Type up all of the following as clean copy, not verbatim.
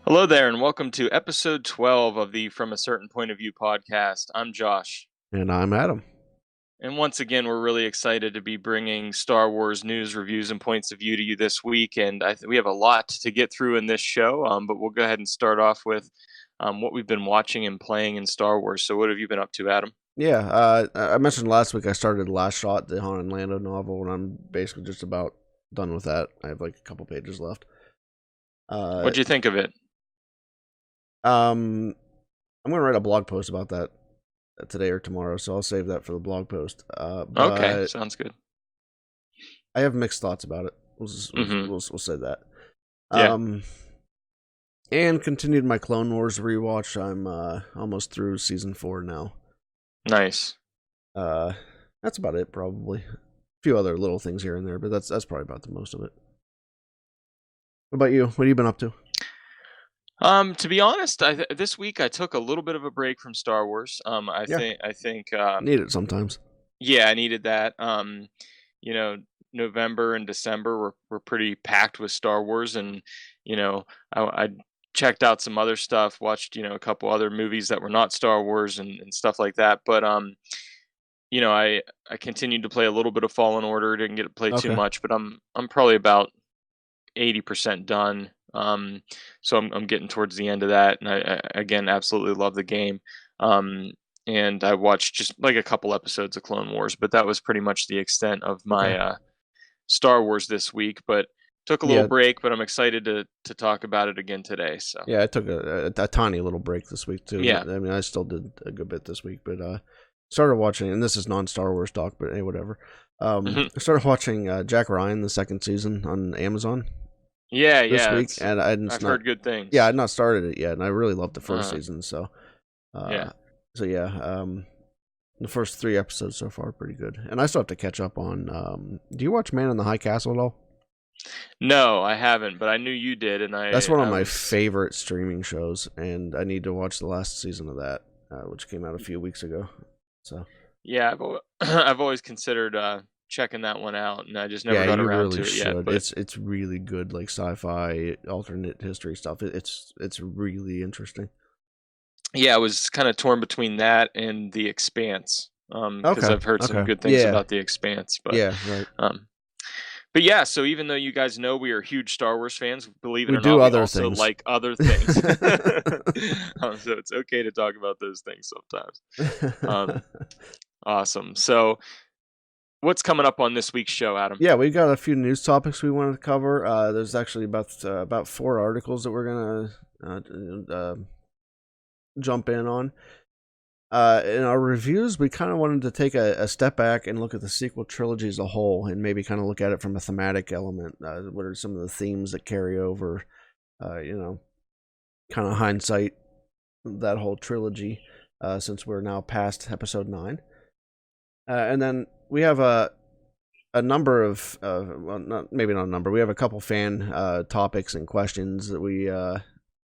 Hello there, and welcome to episode 12 of the From a Certain Point of View podcast. I'm Josh. And I'm Adam. And once again, we're really excited to be bringing Star Wars news, reviews, and points of view to you this week. And we have a lot to get through in this show, but we'll go ahead and start off with what we've been watching and playing in Star Wars. So, what have you been up to, Adam? Yeah, I mentioned last week I started Last Shot, the Haunted Lando novel, and I'm basically just about done with that. I have like a couple pages left. What'd you think of it? I'm going to write a blog post about that today or tomorrow, so I'll save that for the blog post. Okay, But sounds good. I have mixed thoughts about it. Mm-hmm. We'll say that. Yeah, And continued my Clone Wars rewatch. I'm almost through season 4 now. nice. That's about it, probably. A few other little things here and there, but that's probably about the most of it. What about you? What have you been up to? To be honest, this week I took a little bit of a break from Star Wars. Yeah, I think need it sometimes. Yeah, I needed that. You know, November and December were pretty packed with Star Wars, and I checked out some other stuff, watched a couple other movies that were not Star Wars and stuff like that. But I continued to play a little bit of Fallen Order. Didn't get to play too Okay. much, but I'm probably about 80% done. So I'm getting towards the end of that, and I again absolutely love the game. Um, and I watched just like a couple episodes of Clone Wars, but that was pretty much the extent of Okay. my Star Wars this week. But took a little Yeah. break, but I'm excited to talk about it again today. So Yeah. I took a tiny little break this week too. yeah. I mean, I still did a good bit this week, but started watching, and this is non-Star Wars talk, but hey, whatever. Mhm. I started watching Jack Ryan, the second season on Amazon Yeah, this yeah, week, it's and I've not. heard good Yeah, things. I'd not started it yet, and I really loved the first uh season. Uh, yeah. so yeah. The first 3 episodes so far are pretty good, and I still have to catch up on. Do you watch Man in the High Castle at all? No, I haven't, but I knew you did, and That's one of I my was favorite streaming shows, and I need to watch the last season of that, which came out a few weeks ago. So yeah, I've always considered checking that one out, and I just never yeah, got you around really to it yet. should. But It's really good, like sci-fi, alternate history stuff. It's really interesting. yeah, I was kind of torn between that and The Expanse, because Okay, I've heard some okay, good things yeah, about The Expanse. yeah, right. Um, but yeah, so even though you guys know we are huge Star Wars fans, believe it We or do not, we other also things. like other things. So it's okay to talk about those things sometimes. Um, awesome. So what's coming up on this week's show, Adam? Yeah, we got a few news topics we wanted to cover. There's actually about 4 articles that we're gonna jump in on. In our reviews, we kind of wanted to take a step back and look at the sequel trilogy as a whole, and maybe kind of look at it from a thematic element. What are some of the themes that carry over? Kind of hindsight that whole trilogy, since we're now past episode 9, and then we have a number of well, maybe not a number. We have a couple fan topics and questions that we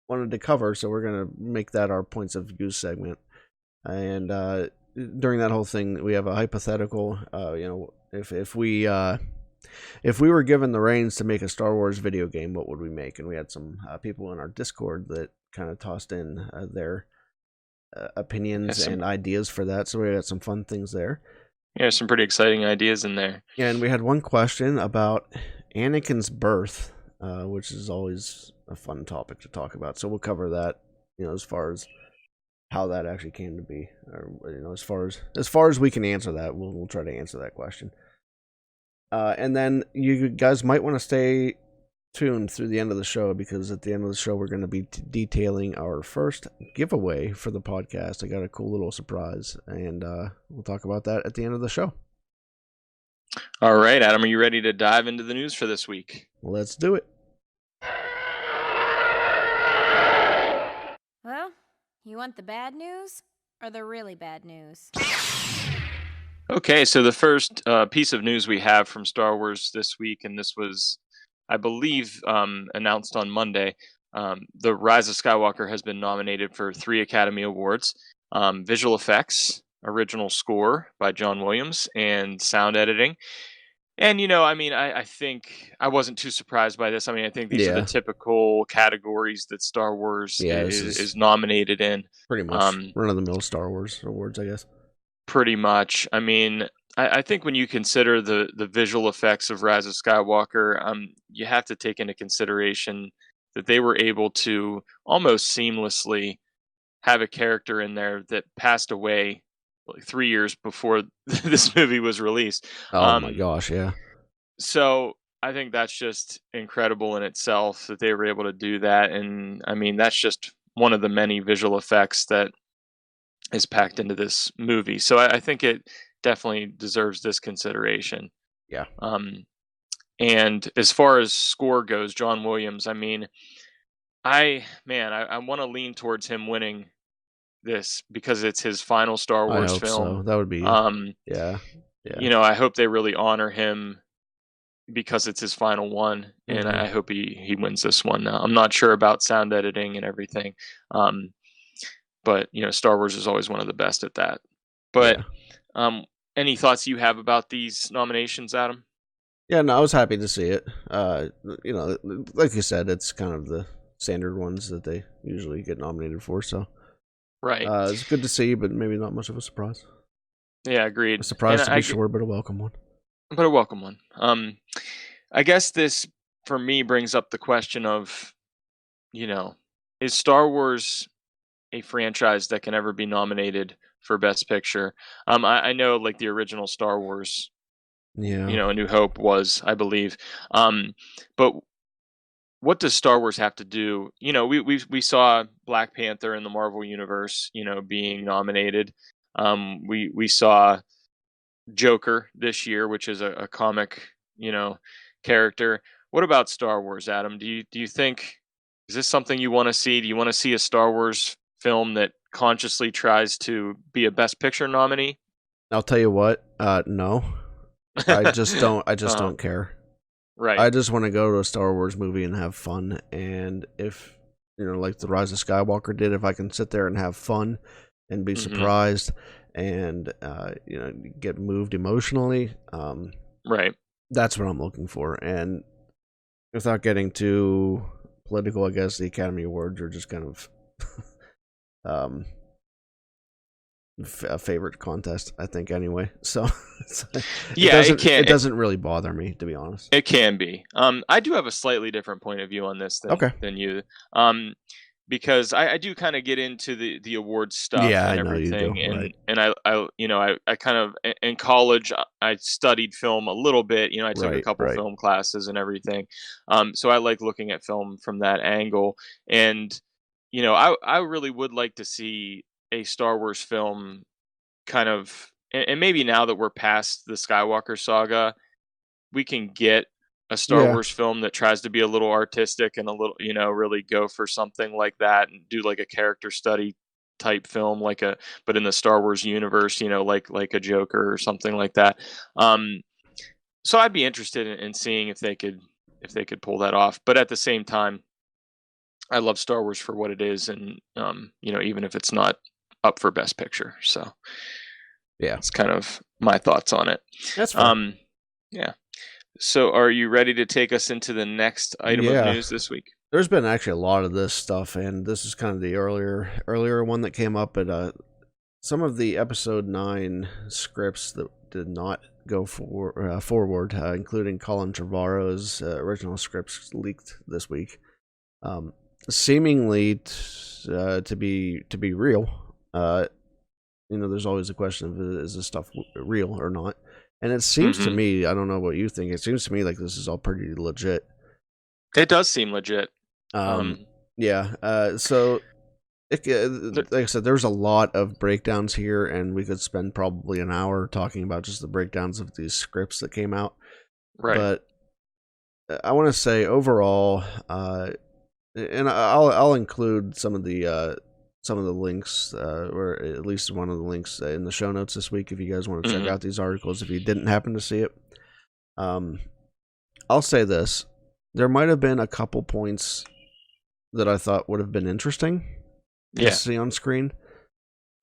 wanted to cover, so we're gonna make that our points of view segment. And during that whole thing, we have a hypothetical. If we were given the reins to make a Star Wars video game, what would we make? And we had some people in our Discord that kind of tossed in their Yeah, opinions some and ideas for that. So we had some fun things there. yeah, some pretty exciting ideas in there. And we had one question about Anakin's birth, which is always a fun topic to talk about. So we'll cover that, as far as how that actually came to be, or as far as we can answer that, we'll try to answer that question. And then you guys might want to stay tuned through the end of the show, because at the end of the show we're going to be detailing our first giveaway for the podcast. I got a cool little surprise, and we'll talk about that at the end of the show. All right, Adam, are you ready to dive into the news for this week? Let's do it. Well, you want the bad news or the really bad news? Okay, so the first piece of news we have from Star Wars this week, and this was, I believe, announced on Monday. The Rise of Skywalker has been nominated for 3 Academy Awards: visual effects, original score by John Williams, and sound editing. And, I mean, I think I wasn't too surprised by this. I mean, I think these are the Yeah, typical categories that Star Wars yeah, this is is nominated in. pretty much Um, run of the mill Star Wars awards, I guess. Pretty much. I mean, I think when you consider the visual effects of Rise of Skywalker, you have to take into consideration that they were able to almost seamlessly have a character in there that passed away like 3 years before this movie was released. Oh my Um, gosh, yeah, so I think that's just incredible in itself that they were able to do that, and I mean that's just one of the many visual effects that is packed into this movie. So I think it definitely deserves this consideration. yeah. Um, and as far as score goes, John Williams, I mean, I want to lean towards him winning this because it's his final Star I Wars hope so. film. That would be, Um, yeah, yeah. I hope they really honor him because it's his final one, and Hmm. I hope he wins this one. I'm not sure about sound editing and everything, um, but Star Wars is always one of the best at that. But Yeah, um, any thoughts you have about these nominations, Adam? yeah. No, I was happy to see it. Like you said, it's kind of the standard ones that they usually get nominated for. So Right. it's good to see, but maybe not much of a surprise. Yeah, A agreed. And surprise to be sure, but a welcome one. but a welcome one. I guess this for me brings up the question of, you know, is Star Wars a franchise that can ever be nominated for Best Picture? I know like the original Star Wars, Yeah. A New Hope was, I believe. But what does Star Wars have to do? We saw Black Panther in the Marvel universe, being nominated. We saw Joker this year, which is a comic, character. What about Star Wars, Adam? Do you think is this something you want to see? Do you want to see a Star Wars film that consciously tries to be a Best Picture nominee? I'll tell you what. No, I just don't. I just uh, don't care. right. I just want to go to a Star Wars movie and have fun. And if like the Rise of Skywalker did, if I can sit there and have fun and be Hmm. surprised and get moved emotionally, Right. that's what I'm looking for. And without getting too political, I guess the Academy Awards are just kind of um, a favorite contest, I think. Anyway, so it Yeah, doesn't it doesn't really bother me, to be honest. it can be. I do have a slightly different point of view on this than Okay. than you. Because I do kind of get into the awards stuff Yeah, and I know you do. everything, Right. and I kind of in college I studied film a little bit. I took a Right. couple Right. film classes and everything. So I like looking at film from that angle, and I really would like to see a Star Wars film kind of, and maybe now that we're past the Skywalker saga, we can get a Star Yeah. Wars film that tries to be a little artistic and a little, really go for something like that and do like a character study type film, but in the Star Wars universe, like a Joker or something like that. Um, so I'd be interested in seeing if they could pull that off. But at the same time, I love Star Wars for what it is, and even if it's not up for Best Picture, so Yeah. it's kind of my thoughts on it. That's fair. Um, yeah. So, are you ready to take us into the next item of Yeah. news this week? There's been actually a lot of this stuff, and this is kind of the earlier one that came up. But some of the episode 9 scripts that did not go forward, including Colin Trevorrow's original scripts leaked this week, um, seemingly to be real. There's always a question of is this stuff real or not, and it seems to Hmm. me, I don't know what you think, it seems to me like this is all pretty legit. It does seem legit. Um, Um, yeah. So, th- like I said, there's a lot of breakdowns here, and we could spend probably an hour talking about just the breakdowns of these scripts that came out. right. But I want to say overall, and I'll include some of the links, or at least one of the links in the show notes this week if you guys want to check Hmm. out these articles if you didn't happen to see it. Um, I'll say this: there might have been a couple points that I thought would have been interesting to Yeah. see on screen.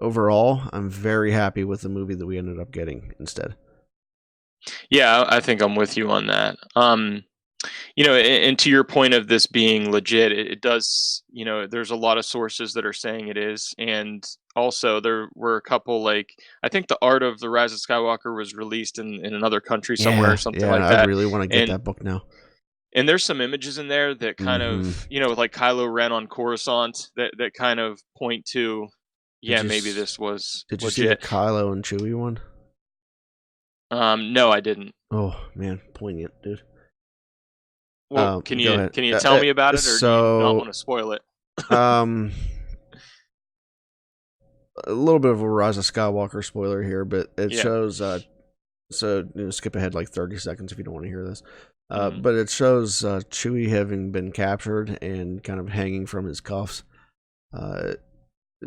Overall, I'm very happy with the movie that we ended up getting instead. Yeah, I think I'm with you on that. And to your point of this being legit, it does. There's a lot of sources that are saying it is, and also there were a couple like I think the Art of the Rise of Skywalker was released in another country somewhere or Yeah, something yeah, like I that, really want to get and that book now. and there's some images in there that kind Mm-hmm. of with like Kylo Ren on Coruscant that kind of point to, Did yeah, you maybe s- this was did you see the legit. Kylo and Chewie one? No, I didn't. Oh man, poignant, dude. Well, can Go you ahead. can you tell me about it, or do you not So, want to spoil it? um, a little bit of a Rise of Skywalker spoiler here, but it Yeah. shows. So skip ahead like 30 seconds if you don't want to hear this. Mhm. But it shows Chewie having been captured and kind of hanging from his cuffs. Uh,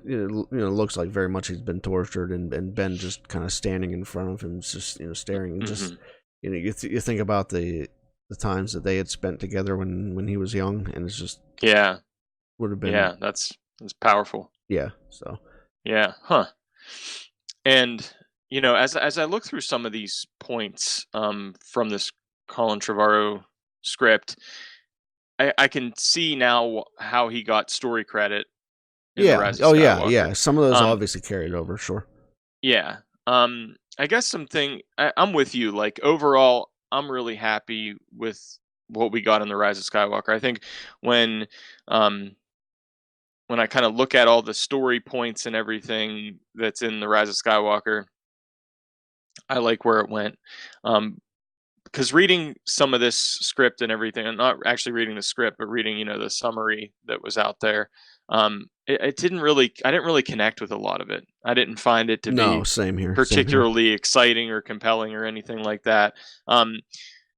looks like very much he's been tortured, and Ben just kind of standing in front of him, just staring, and just Mhm. you think about the times that they had spent together when he was young, and it's just Yeah. would have been Yeah, that's powerful. yeah. So Yeah. Huh. And as I look through some of these points from this Colin Trevorrow script, I can see now how he got story credit in the yeah, Rise of oh yeah, Skywalker. yeah. Some of those Um obviously carried over, sure. yeah. I guess I'm with you. Like overall, I'm really happy with what we got in the Rise of Skywalker. I think when um when I kind of look at all the story points and everything that's in the Rise of Skywalker, I like where it went. Um, because reading some of this script and everything, and not actually reading the script, but reading, the summary that was out there, I didn't really connect with a lot of it. I didn't find it to No, be same here, same here. particularly exciting or compelling or anything like that. Um,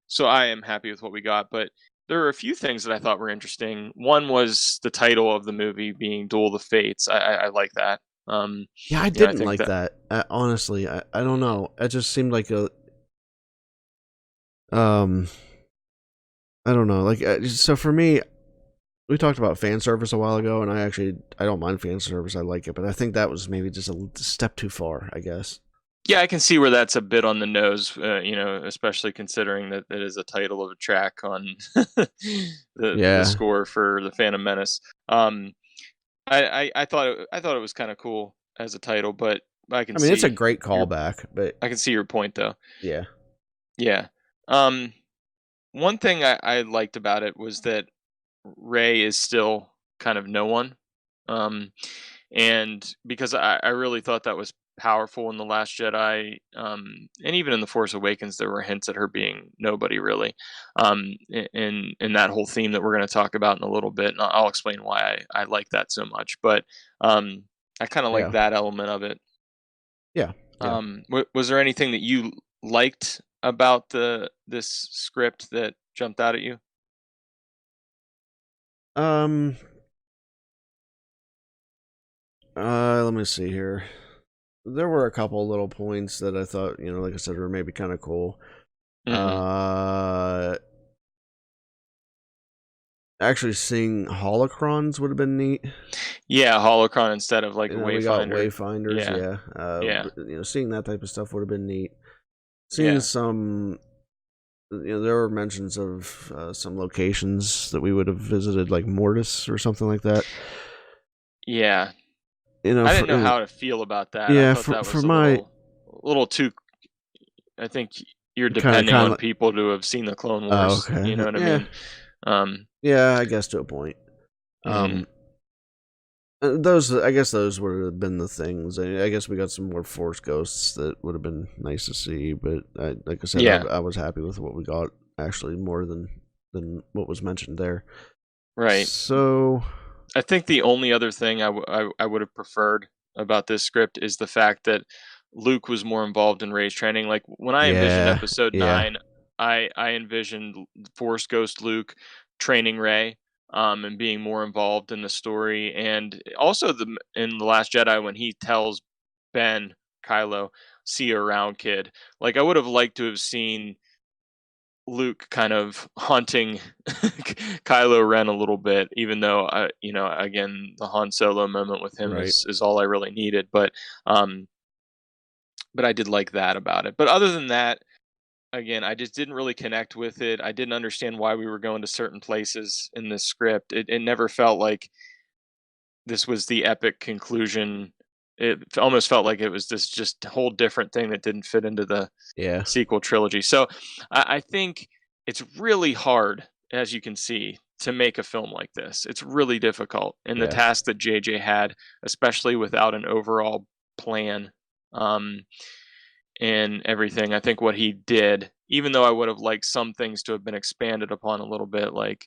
so I am happy with what we got, but there are a few things that I thought were interesting. One was the title of the movie being Duel of the Fates. I like that. Um, Yeah, I I didn't think like that. that. Honestly, I don't know. It just seemed like a um I don't know. Like so for me, we talked about fan service a while ago, and I don't mind fan service. I like it, but I think that was maybe just a step too far. I guess. Yeah, I can see where that's a bit on the nose, especially considering that it is a title of a track on the Yeah. score for the Phantom Menace. I thought it was kind of cool as a title, but I can I mean, it's a see great your callback, but I can see your point though. yeah. Yeah. Um, One thing I liked about it was that Ray is still kind of no one. Um, and because I really thought that was powerful in The Last Jedi, and even in The Force Awakens, there were hints at her being nobody really. In that whole theme that we're going to talk about in a little bit, and I'll explain why I like that so much. But I kind of like Yeah. that element of it. Yeah. Yeah. Was there anything that you liked about this script that jumped out at you? Um let me see here. There were a couple little points that I thought, like I said, were maybe kind of cool. Hmm. Uh Actually seeing holocrons would have been neat. Yeah, holocron instead of like a We got wayfinder. wayfinders, Yeah, yeah. yeah, Seeing that type of stuff would have been neat. Seeing yeah, some, there were mentions of some locations that we would have visited, like Mortis or something like that. yeah. I didn't For know how to feel about that. I yeah, thought that for was a my little too. I think you're kind of depending on people to have seen the Clone oh, Wars. You know okay, what I yeah, mean? Um, yeah, I guess to a point. mhm. Um, those I guess those would have been the things. I guess we got some more Force ghosts that would have been nice to see, but like I said, Yeah, I was happy with what we got. Actually, more than what was mentioned there. right. So I think the only other thing I would have preferred about this script is the fact that Luke was more involved in Rey's training. Like when I envisioned yeah, Episode yeah, 9, I envisioned Force Ghost Luke training Rey, and being more involved in the story, and also in the Last Jedi when he tells Ben Kylo, "See you around, kid." Like I would have liked to have seen Luke kind of haunting Kylo Ren a little bit, even though again, the Han Solo moment with him right. is all I really needed. Um, but I did like that about it. But other than that, again, I just didn't really connect with it. I didn't understand why we were going to certain places in the script. It never felt like this was the epic conclusion. It almost felt like it was this just whole different thing that didn't fit into the Yeah, sequel trilogy. So I think it's really hard, as you can see, to make a film like this. It's really difficult. And the yeah, task that JJ had, especially without an overall plan, um, and everything, I think what he did, even though I would have liked some things to have been expanded upon a little bit, like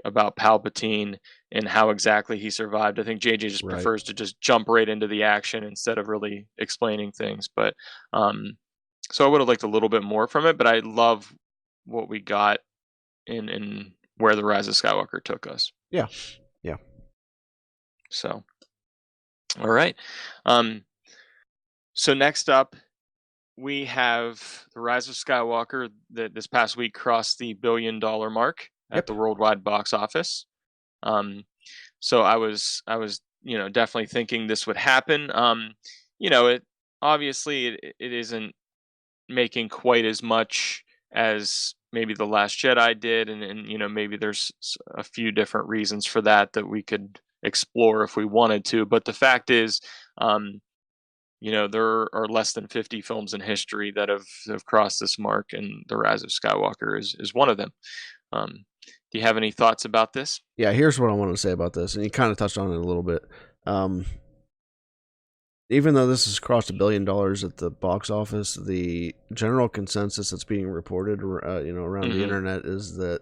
about Palpatine and how exactly he survived. I think JJ just right. prefers to just jump right into the action instead of really explaining things. But so I would have liked a little bit more from it, but I love what we got in where the Rise of Skywalker took us. Yeah, yeah. So all right. Um so next up we have the Rise of Skywalker that this past week crossed the $1 billion mark at Yep. the worldwide box office. Um So I was definitely thinking this would happen. It obviously it isn't making quite as much as maybe the Last Jedi did, and maybe there's a few different reasons for that that we could explore if we wanted to. But the fact is, um, there are less than 50 films in history that have crossed this mark, and The Rise of Skywalker is one of them. Um, do you have any thoughts about this? Yeah, here's what I want to say about this, and you kind of touched on it a little bit. Um, Even though this has crossed $1 billion at the box office, the general consensus that's being reported, around the Hmm. internet is that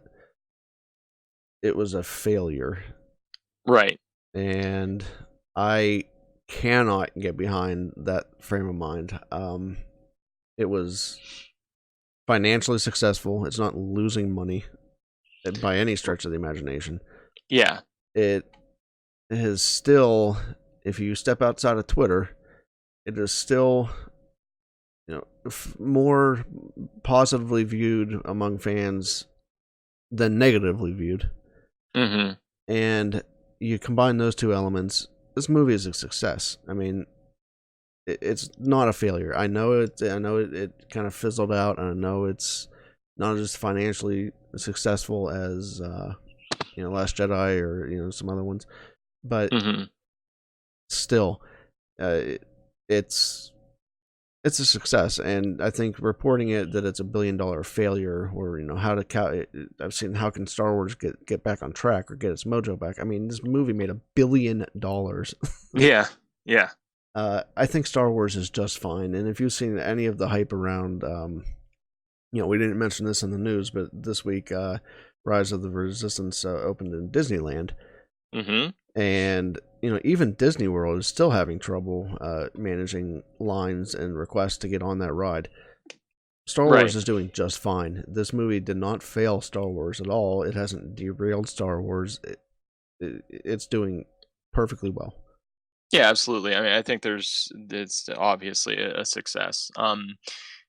it was a failure, Right. and I cannot get behind that frame of mind. It was financially successful. It's not losing money by any stretch of the imagination. Yeah. It is still, if you step outside of Twitter, it is still, more positively viewed among fans than negatively viewed. Hmm. And you combine those two elements, this movie is a success. I mean, it's not a failure. I know it. I know it kind of fizzled out. And I know it's not as financially successful as Last Jedi or some other ones, but Hmm. still, uh, it's it's a success. And I think reporting it that it's $1 billion failure, or how to I've seen how can Star Wars get back on track or get its mojo back. I mean, this movie made $1 billion. Yeah. Yeah. I think Star Wars is just fine. And if you've seen any of the hype around, we didn't mention this in the news, but this week, Rise of the Resistance opened in Disneyland, Hmm. and even Disney World is still having trouble managing lines and requests to get on that ride. Star Wars Right. is doing just fine. This movie did not fail Star Wars at all. It hasn't derailed Star Wars. It's doing perfectly well. Yeah, absolutely. I mean, I think it's obviously a success.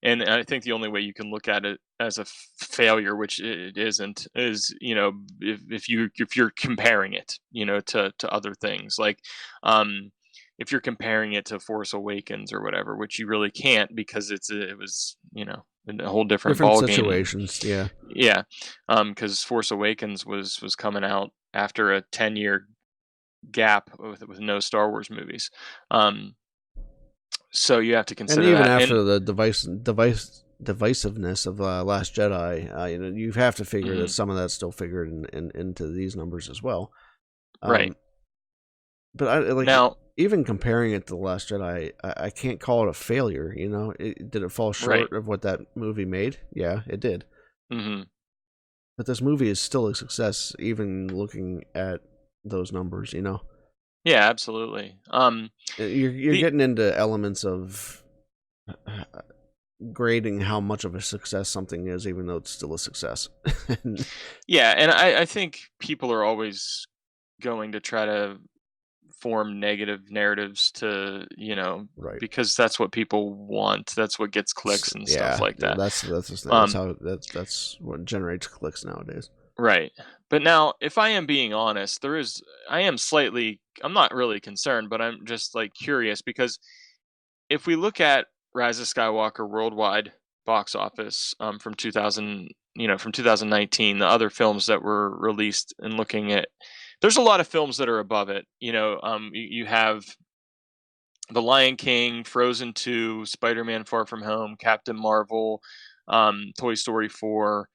And I think the only way you can look at it as a failure, which it isn't, is if you're comparing it, to other things, like um, if you're comparing it to Force Awakens or whatever, which you really can't because it was a whole different Different ball game. situations, yeah. Yeah, because Force Awakens was coming out after a 10-year gap with no Star Wars movies. Um, so you have to And consider even that. And after the divisiveness of Last Jedi, you have to figure that mhm, some of that's still figured into these numbers as well. right. Um, but I like Now, even comparing it to the Last Jedi, I can't call it a failure. Did it fall right. short of what that movie made? Yeah, it did. Hmm. But this movie is still a success, even looking at those numbers. Yeah, absolutely. You're The getting into elements of grading how much of a success something is, even though it's still a success. And- Yeah, and I think people are always going to try to form negative narratives to right. because that's what people want. That's what gets clicks and stuff Yeah, like that. that's Um, how that's what generates clicks nowadays. right. But now, if I am being honest, I'm not really concerned, but I'm just like curious because if we look at Rise of Skywalker worldwide, box office from 2000, from 2019. The other films that were released, and looking at, there's a lot of films that are above it. You have The Lion King, Frozen 2, Spider-Man: Far From Home, Captain Marvel, Toy Story 4,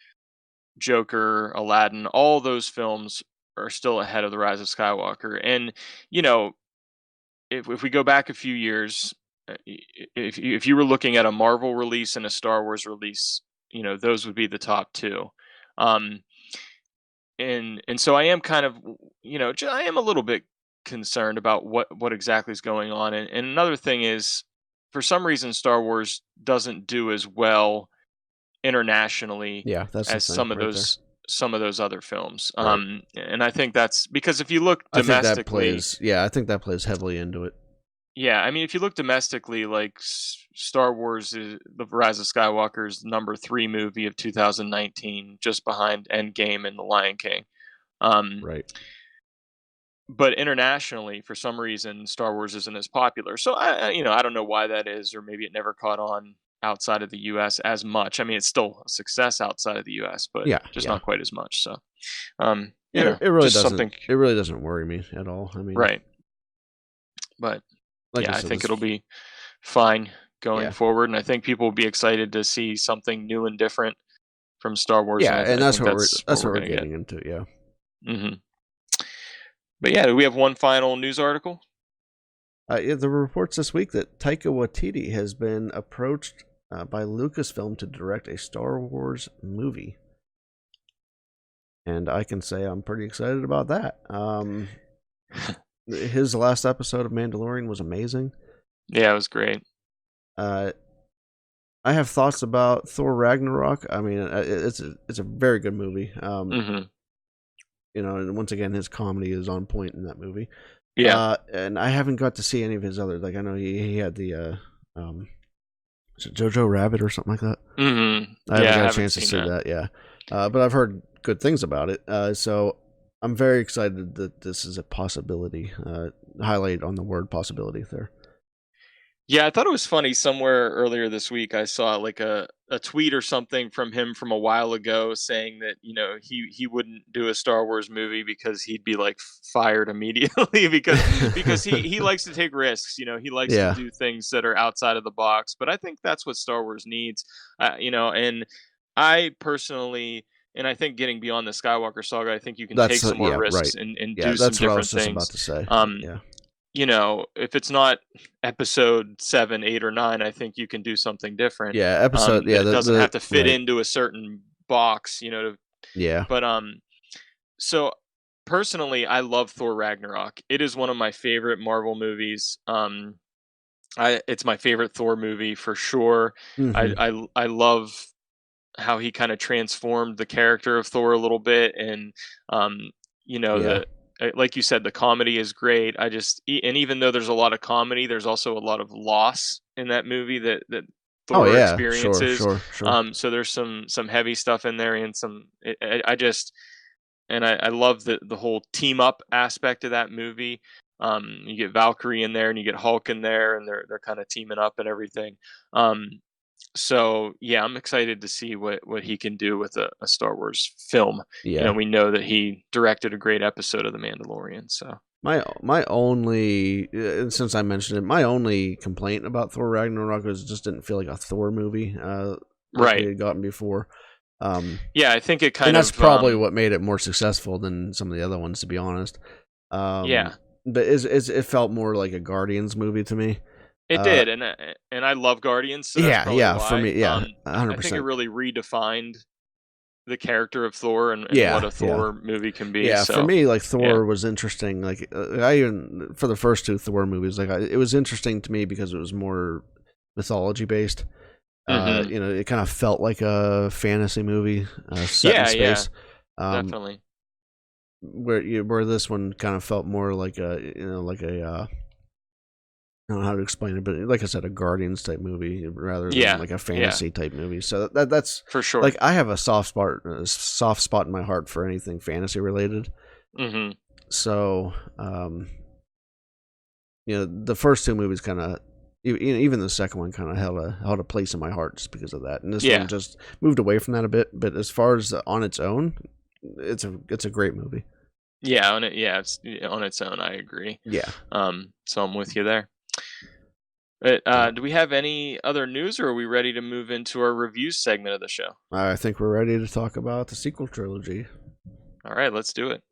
Joker, Aladdin. All those films are still ahead of The Rise of Skywalker. And you know, if we go back a few years, if you were looking at a Marvel release and a Star Wars release, those would be the top two. Um, and so I am kind of, I am a little bit concerned about what exactly is going on. And another thing is, for some reason, Star Wars doesn't do as well internationally Yeah, that's the as thing right there. some of those other films. Right. And I think that's because if you look I think that domestically, plays heavily into it. yeah, I mean, if you look domestically, like Star Wars, The Rise of Skywalker is number 3 movie of 2019, just behind Endgame and The Lion King. Um, Right. but internationally, for some reason, Star Wars isn't as popular. So I don't know why that is, or maybe it never caught on outside of the U.S. as much. I mean, it's still a success outside of the U.S., but Yeah, just yeah. not quite as much. So, It really just doesn't. something, It really doesn't worry me at all. I mean, right? But like yeah, I I said, think it'll be fine going yeah, forward, and I think people will be excited to see something new and different from Star Wars. yeah, And and I that's think what we're that's what we're we're gonna get. getting into. Yeah. hmm But yeah, do we have one final news article? Yeah, the reports this week that Taika Waititi has been approached by Lucasfilm to direct a Star Wars movie, and I can say I'm pretty excited about that. His last episode of Mandalorian was amazing. Yeah, it was great. I have thoughts about Thor Ragnarok. I mean, it's a very good movie. hmm And once again, his comedy is on point in that movie. Yeah. And I haven't got to see any of his other. Like I know he had the is it Jojo Rabbit or something like that. I haven't Yeah, I got a haven't chance to seen see that. that. Yeah, but I've heard good things about it. So I'm very excited that this is a possibility. Highlight on the word possibility there. Yeah, I thought it was funny. Somewhere earlier this week, I saw like a tweet or something from him from a while ago saying that he wouldn't do a Star Wars movie because he'd be like fired immediately because he likes to take risks. He likes to Yeah, do things that are outside of the box. But I think that's what Star Wars needs. And I personally. And I think getting beyond the Skywalker saga, I think you can take that's some more yeah, right. risks and Yeah, do some that's what I was different just about things. to say. Yeah, If it's not episode 7, 8, or 9, I think you can do something different. yeah. Episode. Yeah, That it doesn't have to fit right. into a certain box. Yeah, But so personally, I love Thor Ragnarok. It is one of my favorite Marvel movies. It's my favorite Thor movie for sure. hmm I love how he kind of transformed the character of Thor a little bit, and yeah. the like you said, the comedy is great. And even though there's a lot of comedy, there's also a lot of loss in that movie that Oh Thor yeah, sure, experiences. sure, sure. So there's some heavy stuff in there, and I just and I love the whole team up aspect of that movie. You get Valkyrie in there, and you get Hulk in there, and they're kind of teaming up and everything. So yeah, I'm excited to see what he can do with a Star Wars film. Yeah. We know that he directed a great episode of The Mandalorian. So My only, since I mentioned it, my only complaint about Thor Ragnarok is it just didn't feel like a Thor movie, like we right, had gotten before. yeah, I think it And kind that's of probably what made it more successful than some of the other ones, to be honest. yeah, But it felt more like a Guardians movie to me. it Uh, did, and I love Guardians, so that's probably yeah, for why. me, yeah, I think it 100%. really redefined the character of Thor and what Yeah, a yeah. Thor movie can be. Yeah, for So me, like yeah, Thor was interesting. Like I even for the first two Thor movies, it was interesting to me because it was more mythology based. hmm It kind of felt like a fantasy movie set in yeah, yeah, space. Um, definitely. where this one kind of felt more like I don't know how to explain it, but like I said, a Guardians type movie rather than Yeah, like a yeah, fantasy type movie. So that's for sure. like I have a soft spot in my heart for anything fantasy related. hmm So the first two movies kind of even the second one kind of held a place in my heart just because of that, and this Yeah. one just moved away from that a bit. But as far as on its own, it's a great movie. Yeah, it's on its own. I agree. Yeah. So I'm with you there. But, So do we have any other news, or are we ready to move into our review segment of the show? I think we're ready to talk about the sequel trilogy. All right, let's do it.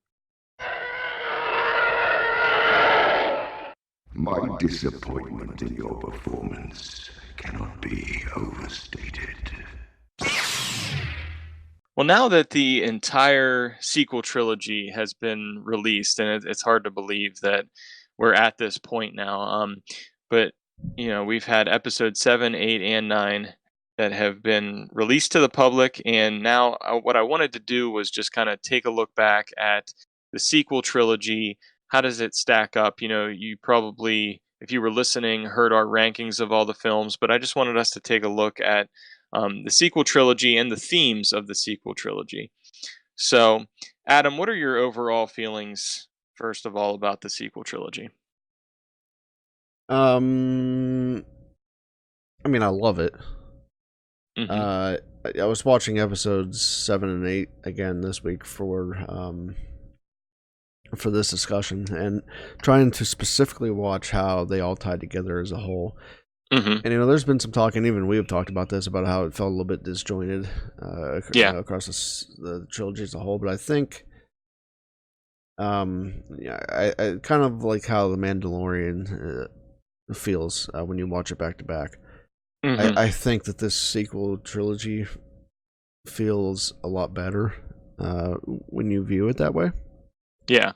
My disappointment in your performance cannot be overstated. Well, now that the entire sequel trilogy has been released, and it's hard to believe that we're at this point now. But we've had episode 7, 8, and 9 that have been released to the public, and now what I wanted to do was just kind of take a look back at the sequel trilogy. How does it stack up? You probably, if you were listening, heard our rankings of all the films, but I just wanted us to take a look at the sequel trilogy and the themes of the sequel trilogy. So, Adam, what are your overall feelings, first of all, about the sequel trilogy? I mean, I love it. Hmm. I was watching episodes 7 and 8 again this week for this discussion, and trying to specifically watch how they all tied together as a whole. Hmm. And there's been some talk, and even we have talked about this, about how it felt a little bit disjointed Yeah. across the trilogy as a whole. But I think, I kind of like how the Mandalorian feels when you watch it back to back. Hmm. I think that this sequel trilogy feels a lot better when you view it that way. Yeah.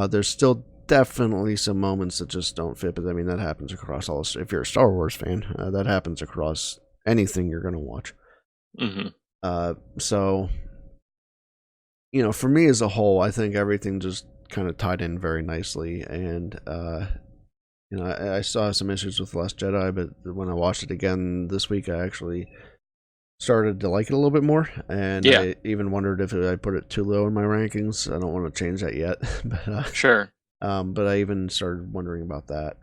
There's still definitely some moments that just don't fit, but I mean that happens across all. If you're a Star Wars fan, that happens across anything you're going to watch. Hmm. So for me as a whole, I think everything just kind of tied in very nicely, and I saw some issues with Last Jedi, but when I watched it again this week, I actually started to like it a little bit more, and Yeah. I even wondered if I put it too low in my rankings. I don't want to change that yet, but Sure. but I even started wondering about that.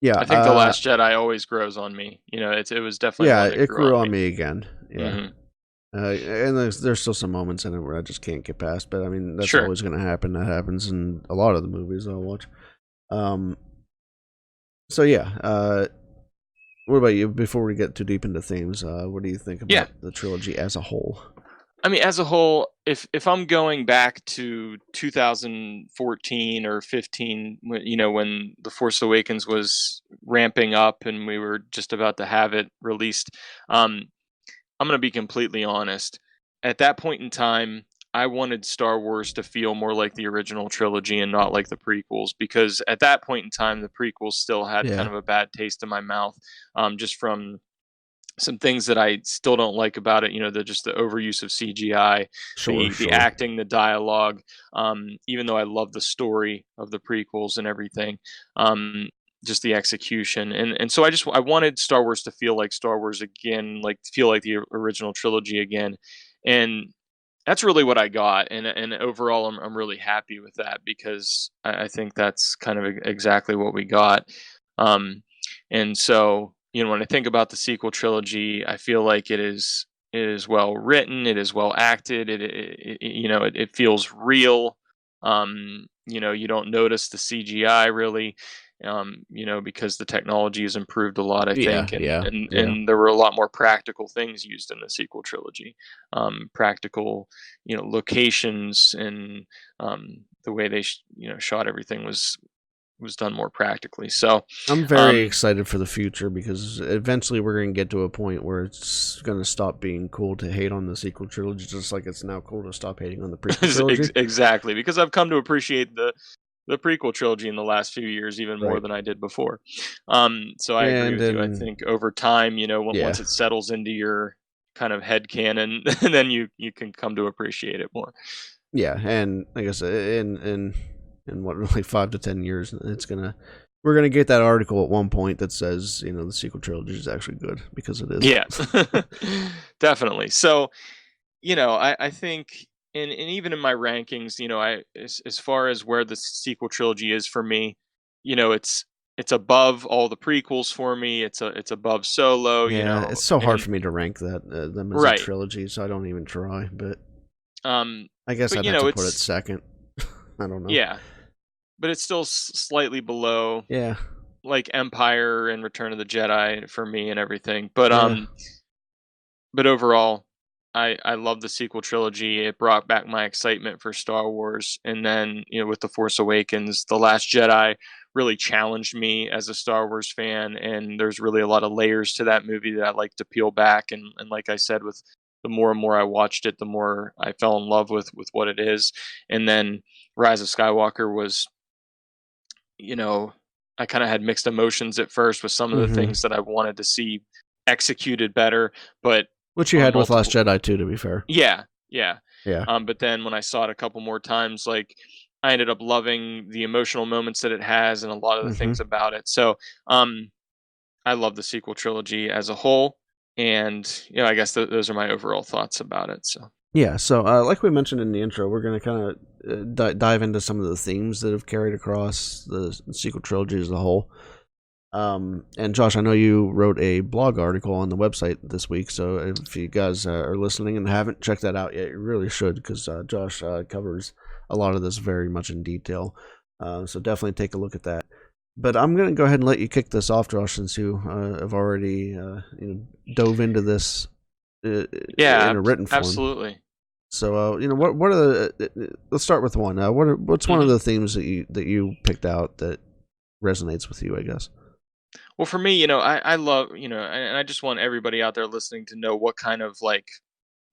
Yeah, I think The Last Jedi always grows on me. It was definitely yeah, one that it grew grew on on me. me again. Yeah, Hmm. and there's still some moments in it where I just can't get past. But I mean, that's Sure. always going to happen. That happens in a lot of the movies I'll watch. So yeah. What about you? Before we get too deep into themes, what do you think Yeah. about the trilogy as a whole? I mean, as a whole, if I'm going back to 2014 or 15, when The Force Awakens was ramping up and we were just about to have it released, I'm going to be completely honest. At that point in time, I wanted Star Wars to feel more like the original trilogy and not like the prequels, because at that point in time, the prequels still had kind Yeah, of a bad taste in my mouth, just from some things that I still don't like about it. The overuse of CGI, the sure. acting, the dialogue. Even though I love the story of the prequels and everything, um, just the execution, and so I wanted Star Wars to feel like Star Wars again, like feel like the original trilogy again, and that's really what I got. And overall, I'm really happy with that, because I think that's kind of exactly what we got. Um, and so, when I think about the sequel trilogy, I feel like it is well written, it is well acted, it feels real. You don't notice the CGI really, because the technology has improved a lot, I Yeah, think, and yeah, and yeah. and there were a lot more practical things used in the sequel trilogy, practical, locations, and the way they shot everything was done more practically. So, I'm very um, excited for the future because eventually we're going to get to a point where it's going to stop being cool to hate on the sequel trilogy, just like it's now cool to stop hating on the prequel trilogy. exactly, because I've come to appreciate the prequel trilogy in the last few years even more Right. than I did before. So I agree And with you. I then, think over time, yeah. once it settles into your kind of head canon, then you can come to appreciate it more. Yeah, and like I said, in what, like 5 to 10 years, we're gonna get that article at one point that says the sequel trilogy is actually good because it is. Yeah, definitely. So, I think, and even in my rankings, as far as where the sequel trilogy is for me, it's it's above all the prequels for me. It's above Solo, Yeah, it's so hard and for me to rank them as a right. trilogy, so I don't even try. But Um, I guess but I'd have to put it it's second. I don't know. yeah, but it's still slightly below Yeah, like Empire and Return of the Jedi for me and everything. yeah. But overall, I love the sequel trilogy. It brought back my excitement for Star Wars, and then with the Force Awakens, the Last Jedi really challenged me as a Star Wars fan, and there's really a lot of layers to that movie that I like to peel back. And like I said, with the more and more I watched it, the more I fell in love with what it is. And then Rise of Skywalker was, you know, I kind of had mixed emotions at first with some of the Hmm. things that I wanted to see executed better, but Which you on had with Last multiple Jedi too, to be fair. yeah, yeah. Yeah. But then when I saw it a couple more times, like I ended up loving the emotional moments that it has and a lot of the Hmm. things about it. So I love the sequel trilogy as a whole, and I guess those are my overall thoughts about it. So Yeah. So, like we mentioned in the intro, we're going to kind of dive into some of the themes that have carried across the sequel trilogy as a whole. And Josh, I know you wrote a blog article on the website this week, so if you guys are listening and haven't checked that out yet, you really should, because Josh covers a lot of this very much in detail. So definitely take a look at that. But I'm going to go ahead and let you kick this off, Josh, since you have already dove into this yeah, in a written form. absolutely. So what are the let's start with one. What's one of hmm the themes that you picked out that resonates with you, I guess? Well, for me, I love, and I just want everybody out there listening to know what kind of like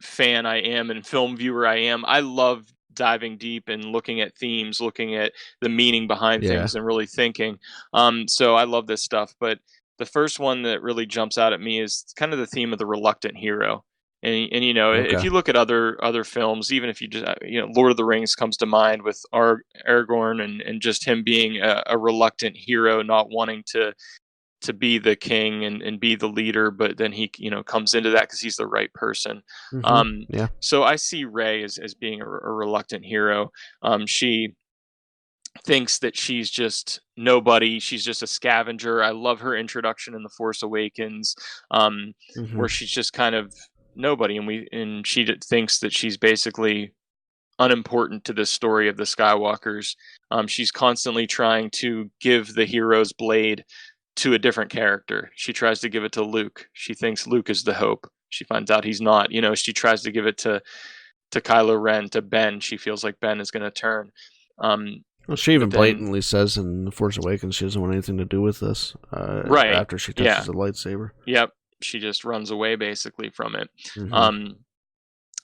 fan I am and film viewer I am. I love diving deep and looking at themes, looking at the meaning behind Yeah. things and really thinking. So I love this stuff. But the first one that really jumps out at me is kind of the theme of the reluctant hero. And if Okay. you look at other films, even if you just Lord of the Rings comes to mind with Aragorn and just him being a reluctant hero, not wanting to be the king and be the leader, but then he comes into that because he's the right person. Mm-hmm. um Yeah. so I see Rey as being a reluctant hero. She thinks that she's just nobody, she's just a scavenger. I love her introduction in the Force Awakens, Mm-hmm. where she's just kind of nobody, and she thinks that she's basically unimportant to this story of the Skywalkers. She's constantly trying to give the hero's blade to a different character. She tries to give it to Luke. She thinks Luke is the hope. She finds out he's not. She tries to give it to Kylo Ren, to Ben. She feels like Ben is going to turn. Well, she even But then, blatantly says in The Force Awakens she doesn't want anything to do with this. right, After she yeah, touches the lightsaber. yep. She just runs away basically from it. Mm-hmm. Um,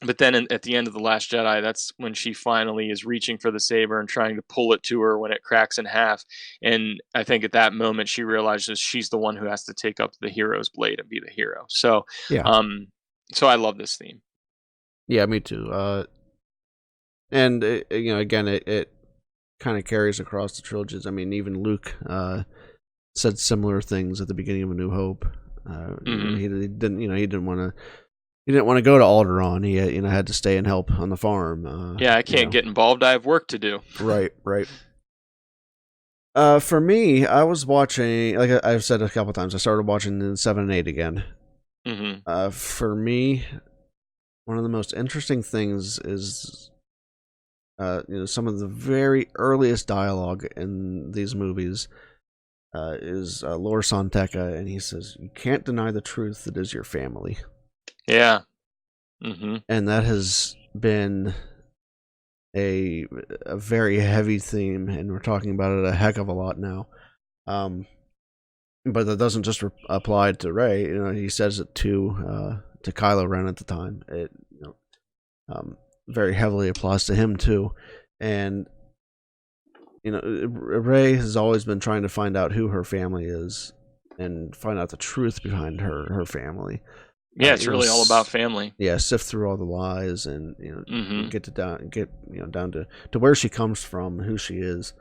but then at the end of The Last Jedi, that's when she finally is reaching for the saber and trying to pull it to her when it cracks in half. And I think at that moment she realizes she's the one who has to take up the hero's blade and be the hero. So, Yeah. so I love this theme. Yeah, me too. And again, it kind of carries across the trilogies. I mean, even Luke said similar things at the beginning of A New Hope. Mhm. He didn't want to. He didn't want to go to Alderaan. He had to stay and help on the farm. Yeah, I can't get involved. I have work to do. Right. For me, I was watching, like I've said a couple times, I started watching in 7 and 8 again. Mhm. For me, one of the most interesting things is, some of the very earliest dialogue in these movies is Lor San Tekka, and he says, "You can't deny the truth that is your family." Yeah. Mhm. And that has been a very heavy theme, and we're talking about it a heck of a lot now. But that doesn't just apply to Rey. He says it to Kylo Ren at the time. It very heavily applies to him too, and Rey has always been trying to find out who her family is and find out the truth behind her family. Yeah, it's really all about family. Yeah, sift through all the lies and Mhm. get down to where she comes from, who she is.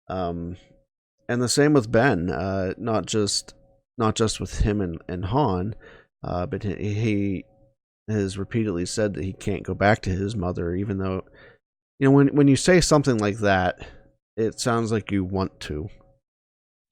And the same with Ben. Not just with him and Han, but he has repeatedly said that he can't go back to his mother, even though when you say something like that, it sounds like you want to.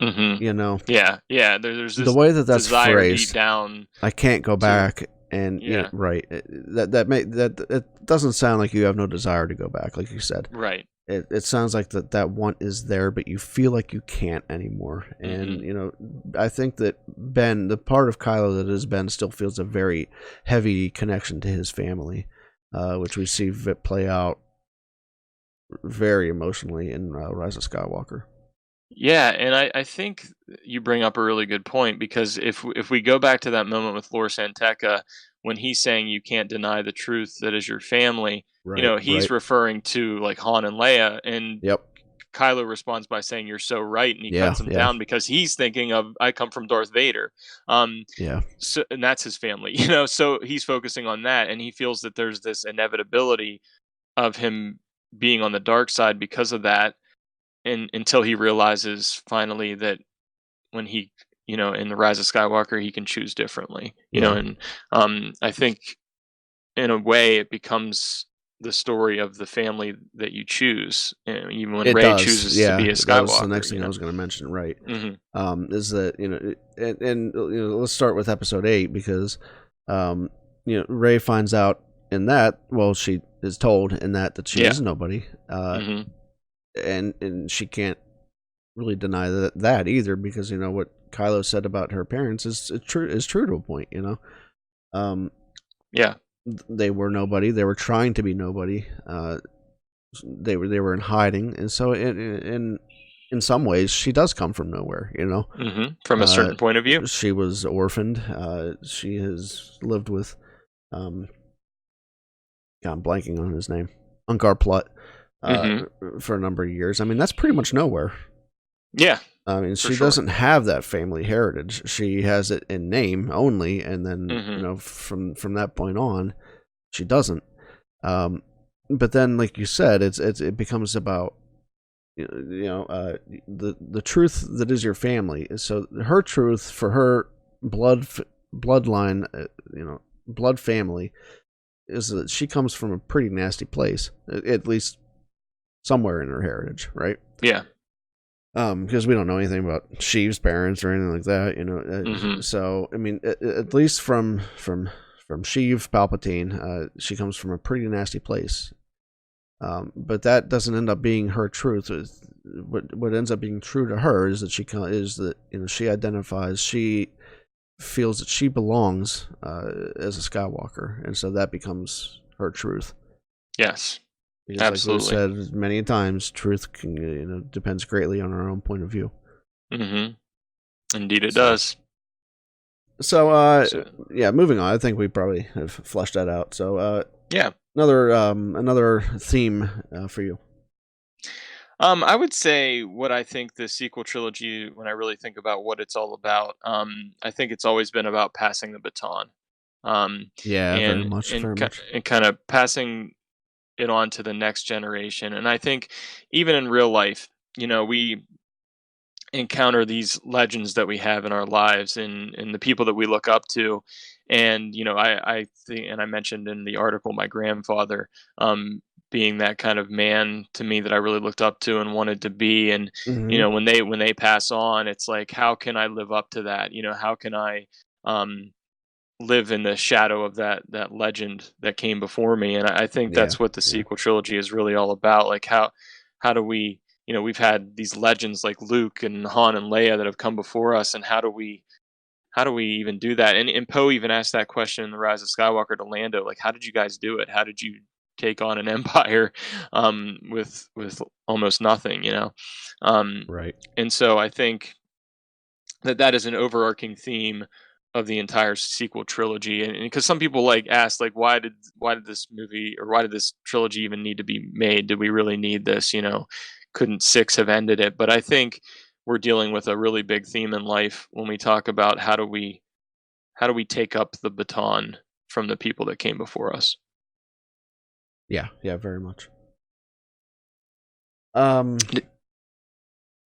Mhm. You know, Yeah, yeah, there's the this way that that's desire deep phrased, down I can't go to back, and yeah, right, that it doesn't sound like you have no desire to go back, like you said. right. It sounds like that want is there, but you feel like you can't anymore. And Mhm. I think that Ben, the part of Kylo that is Ben, still feels a very heavy connection to his family, which we see play out very emotionally in Rise of Skywalker. Yeah, and I think you bring up a really good point because if we go back to that moment with Lor Santeca when he's saying you can't deny the truth that is your family, Right, he's right. referring to like Han and Leia, and Yep. Kylo responds by saying you're so right, and he Yeah, cuts him yeah, down because he's thinking of I come from Darth Vader. yeah. So and that's his family, so he's focusing on that, and he feels that there's this inevitability of him being on the dark side because of that, and until he realizes finally that when he in the Rise of Skywalker he can choose differently, Yeah. and I think in a way it becomes the story of the family that you choose, even when It Rey does. chooses to Yeah, be a that was the Skywalker. next thing I was going to mention. Right, Hmm. is that and let's start with Episode 8 because um, Ray finds out in that, well, she is told in that she Yeah. is nobody, Hmm. and she can't really deny that either because what Kylo said about her parents is true to a point. Um, Yeah. they were nobody. They were trying to be nobody. They were in hiding, and so in some ways she does come from nowhere. From a Uh, certain point of view. she was orphaned. She has lived with God, I'm blanking on his name, Unkar Plutt, uh, Hmm. for a number of years. I mean, that's pretty much nowhere. Yeah, I mean, for she sure. doesn't have that family heritage. She has it in name only, and then Hmm. from that point on, she doesn't. Um, but then, like you said, it becomes about the truth that is your family. So her truth for her bloodline, blood family, is that she comes from a pretty nasty place, at least somewhere in her heritage, right? Yeah. Because we don't know anything about Sheev's parents or anything like that, Hmm. So I mean, at least from Sheev Palpatine, she comes from a pretty nasty place. But that doesn't end up being her truth. What ends up being true to her is that she identifies, she feels that she belongs as a Skywalker, and so that becomes her truth. Yes. Because, like we've Absolutely. said many times, truth depends greatly on our own point of view. Hmm. Indeed, it So, does. so So yeah, moving on. I think we probably have flushed that out. So, yeah. another theme for you. I would say what I think the sequel trilogy, when I really think about what it's all about, I think it's always been about passing the baton, um, Yeah, very and much, very much. kind of passing it on to the next generation. And I think even in real life, we encounter these legends that we have in our lives and the people that we look up to. And I think, and I mentioned in the article my grandfather, being that kind of man to me that I really looked up to and wanted to be. And Hmm. when they pass on, it's like, how can I live up to that? How can I um live in the shadow of that legend that came before me? And I think Yeah, that's what the yeah, sequel trilogy is really all about. Like, how do we, we've had these legends like Luke and Han and Leia that have come before us, and how do we even do that? And Poe even asked that question in The Rise of Skywalker to Lando, like, how did you guys do it? How did you take on an empire with almost nothing, um right. and so I think that is an overarching theme of the entire sequel trilogy. And because some people like ask, like, why did this movie, or why did this trilogy even need to be made? Did we really need this? Couldn't six have ended it? But I think we're dealing with a really big theme in life when we talk about how do we take up the baton from the people that came before us. Yeah, yeah, very much. Um, D-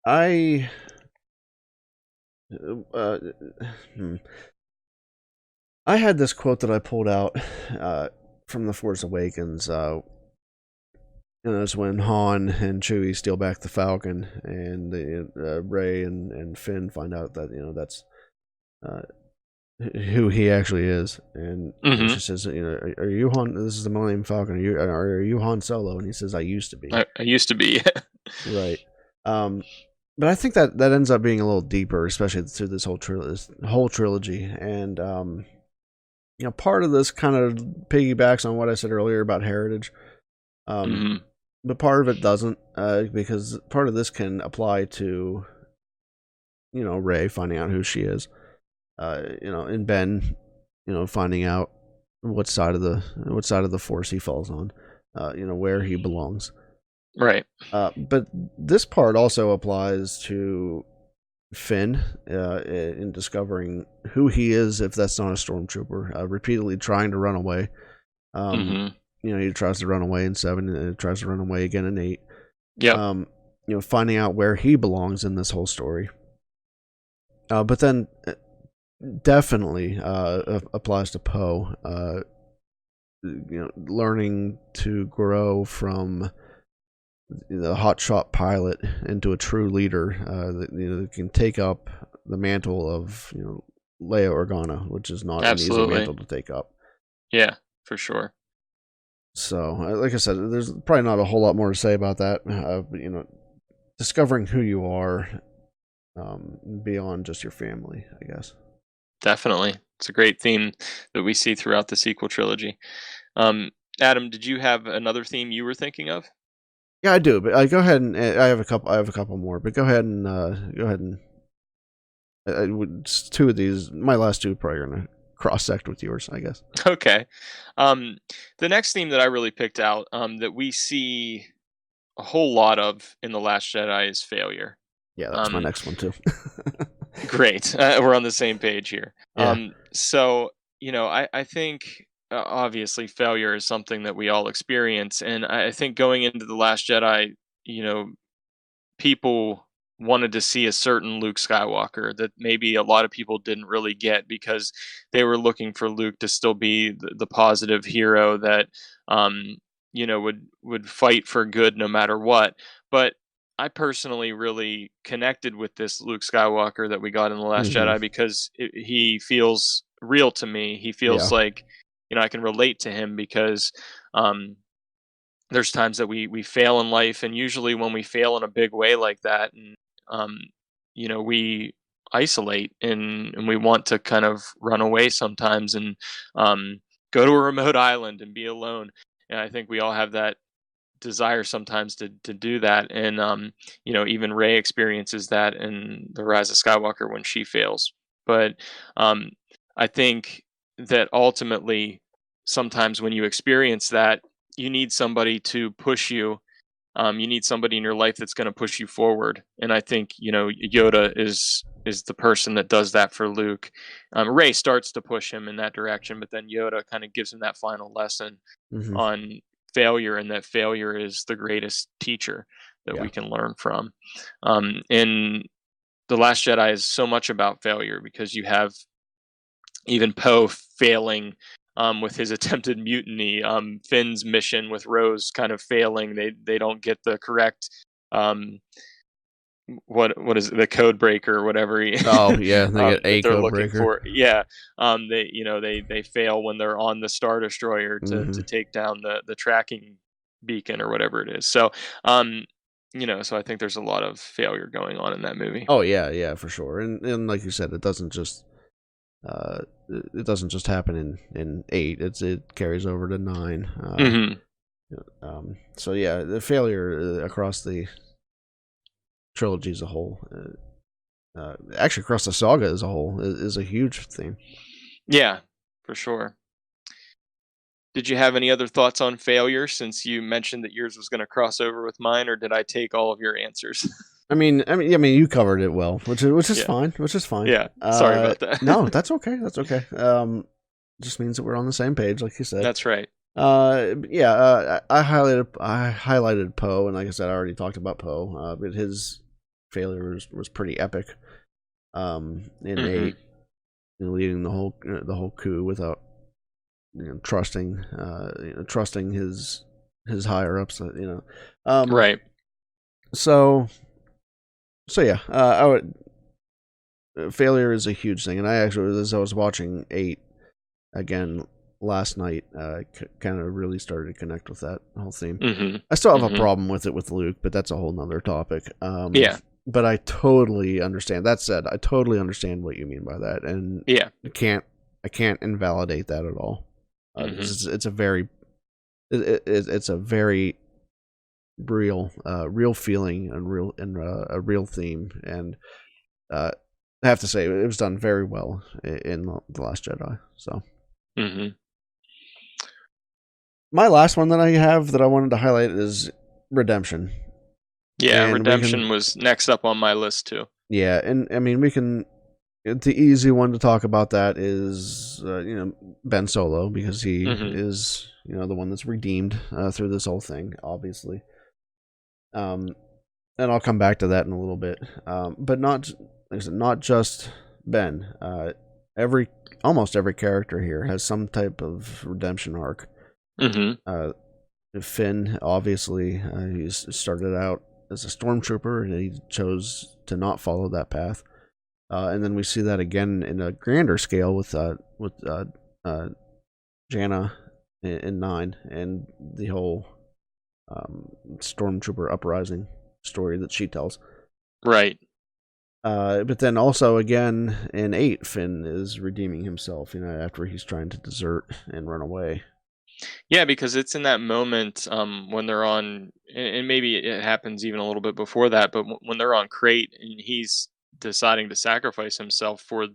I uh, hmm. I had this quote that I pulled out from The Force Awakens, That's when Han and Chewie steal back the Falcon, and Rey and Finn find out that that's uh, who he actually is, and Hmm. she says, are you Han? This is the Millennium Falcon. Are you Han Solo? And he says, I used to be. I used to be. Right. But I think that ends up being a little deeper, especially through this whole trilogy, and part of this kind of piggybacks on what I said earlier about heritage. Hmm. But part of it doesn't, because part of this can apply to, Rey finding out who she is, and Ben, finding out what side of the Force he falls on, where he belongs. Right. But this part also applies to Finn, in discovering who he is if that's not a stormtrooper, repeatedly trying to run away. Hmm. He tries to run away in 7, and he tries to run away again in 8. Yep. Finding out where he belongs in this whole story. But then definitely applies to Poe. Learning to grow from the hotshot pilot into a true leader that can take up the mantle of Leia Organa, which is not an easy mantle to take up. Yeah, for sure. So, like I said, there's probably not a whole lot more to say about that. But, discovering who you are beyond just your family, I guess. Definitely. It's a great theme that we see throughout the sequel trilogy. Adam, did you have another theme you were thinking of? Yeah, I do. But go ahead and I have a couple more. But go ahead and two of these. My last two are probably gonna cross sect with yours, I guess. Okay. The next theme that I really picked out, that we see a whole lot of in The Last Jedi is failure. Yeah, that's my next one too. Great. We're on the same page here. Yeah. So, I think obviously failure is something that we all experience. And I think going into The Last Jedi, people wanted to see a certain Luke Skywalker that maybe a lot of people didn't really get because they were looking for Luke to still be the positive hero that would fight for good no matter what. But I personally really connected with this Luke Skywalker that we got in The Last Jedi because he feels real to me. He feels like I can relate to him because there's times that we fail in life, and usually when we fail in a big way like that, and um, we isolate and we want to kind of run away sometimes and go to a remote island and be alone. And I think we all have that desire sometimes to do that, and even Rey experiences that in The Rise of Skywalker when she fails. But um, I think that ultimately, sometimes when you experience that, you need somebody to push you. You need somebody in your life that's going to push you forward, and I think Yoda is the person that does that for Luke. Rey starts to push him in that direction, but then Yoda kind of gives him that final lesson on failure, and that failure is the greatest teacher that we can learn from. And The Last Jedi is so much about failure because you have even Poe failing with his attempted mutiny, Finn's mission with Rose kind of failing. They don't get the correct what is it, the code breaker or whatever Oh yeah, they get a that they're code looking breaker. for. Yeah, they fail when they're on the Star Destroyer to take down the tracking beacon or whatever it is. So so I think there's a lot of failure going on in that movie. Oh yeah, for sure. And like you said, it doesn't just happen in 8. It carries over to 9. So yeah, the failure across the trilogy as a whole, actually across the saga as a whole, is a huge theme. Yeah, for sure. Did you have any other thoughts on failure, since you mentioned that yours was going to cross over with mine, or did I take all of your answers? I mean, you covered it well, which is Yeah. fine. Which is fine. Yeah. Sorry about that. No, that's okay. That's okay. Just means that we're on the same page, like you said. That's right. I highlighted Poe, and like I said, I already talked about Poe. But his failure was pretty epic. In 8, leading the whole coup without trusting his his higher ups, Right. So yeah, I would. Failure is a huge thing, and I actually, as I was watching 8 again last night, kind of really started to connect with that whole theme. Mm-hmm. I still have a Mm-hmm. problem with it with Luke, but that's a whole nother topic. Yeah. But I totally understand. That said, I totally understand what you mean by that, and Yeah. I can't invalidate that at all. Because it's a very it's a very real feeling and a real theme, and I have to say it was done very well in the Last Jedi. So Mm-hmm. my last one that I have that I wanted to highlight is Redemption. Yeah, And Redemption was next up on my list too. Yeah, and I mean, we can. The easy one to talk about that is, Ben Solo, because he is, the one that's redeemed through this whole thing, obviously. And I'll come back to that in a little bit. But not, like I said, not just Ben. Almost every character here has some type of redemption arc. Finn, obviously, he started out as a stormtrooper, and he chose to not follow that path. And then we see that again in a grander scale with Jannah in 9, and the whole stormtrooper uprising story that she tells. Right. But then also again in 8, Finn is redeeming himself, after he's trying to desert and run away. Yeah, because it's in that moment when they're on, and maybe it happens even a little bit before that, but when they're on Crate and he's deciding to sacrifice himself for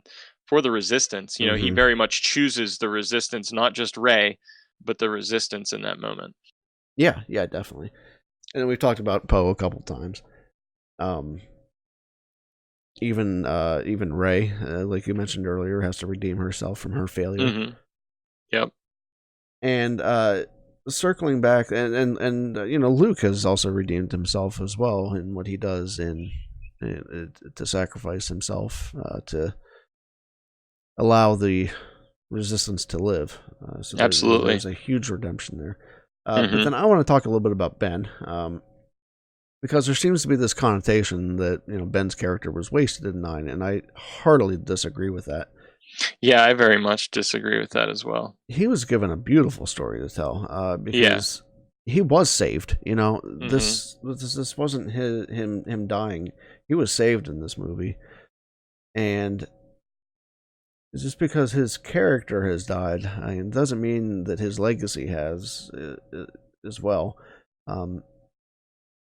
the Resistance, he very much chooses the Resistance, not just Rey, but the Resistance in that moment. Yeah, definitely. And we've talked about Poe a couple times. Even Rey, like you mentioned earlier, has to redeem herself from her failure. Yep. And circling back, and Luke has also redeemed himself as well in what he does to sacrifice himself to allow the Resistance to live. So Absolutely. there's a huge redemption there. But then I want to talk a little bit about Ben, because there seems to be this connotation that Ben's character was wasted in 9, and I heartily disagree with that. Yeah, I very much disagree with that as well. He was given a beautiful story to tell, because he was saved. This wasn't him dying. He was saved in this movie, and just because his character has died, it doesn't mean that his legacy has as well.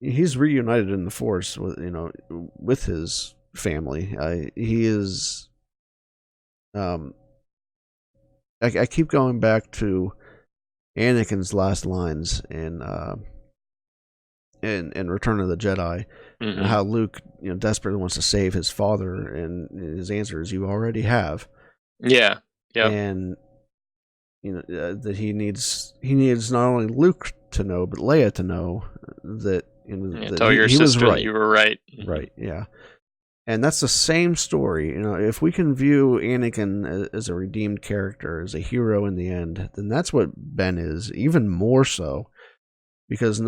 He's reunited in the Force with his family. He is. I keep going back to Anakin's last lines in Return of the Jedi, and how Luke desperately wants to save his father, and his answer is, "You already have." Yeah. Yep. And that he needs not only Luke to know, but Leia to know that that tell your he was sister right. that you were right. Right. Yeah. And that's the same story. If we can view Anakin as a redeemed character, as a hero in the end, then that's what Ben is, even more so, because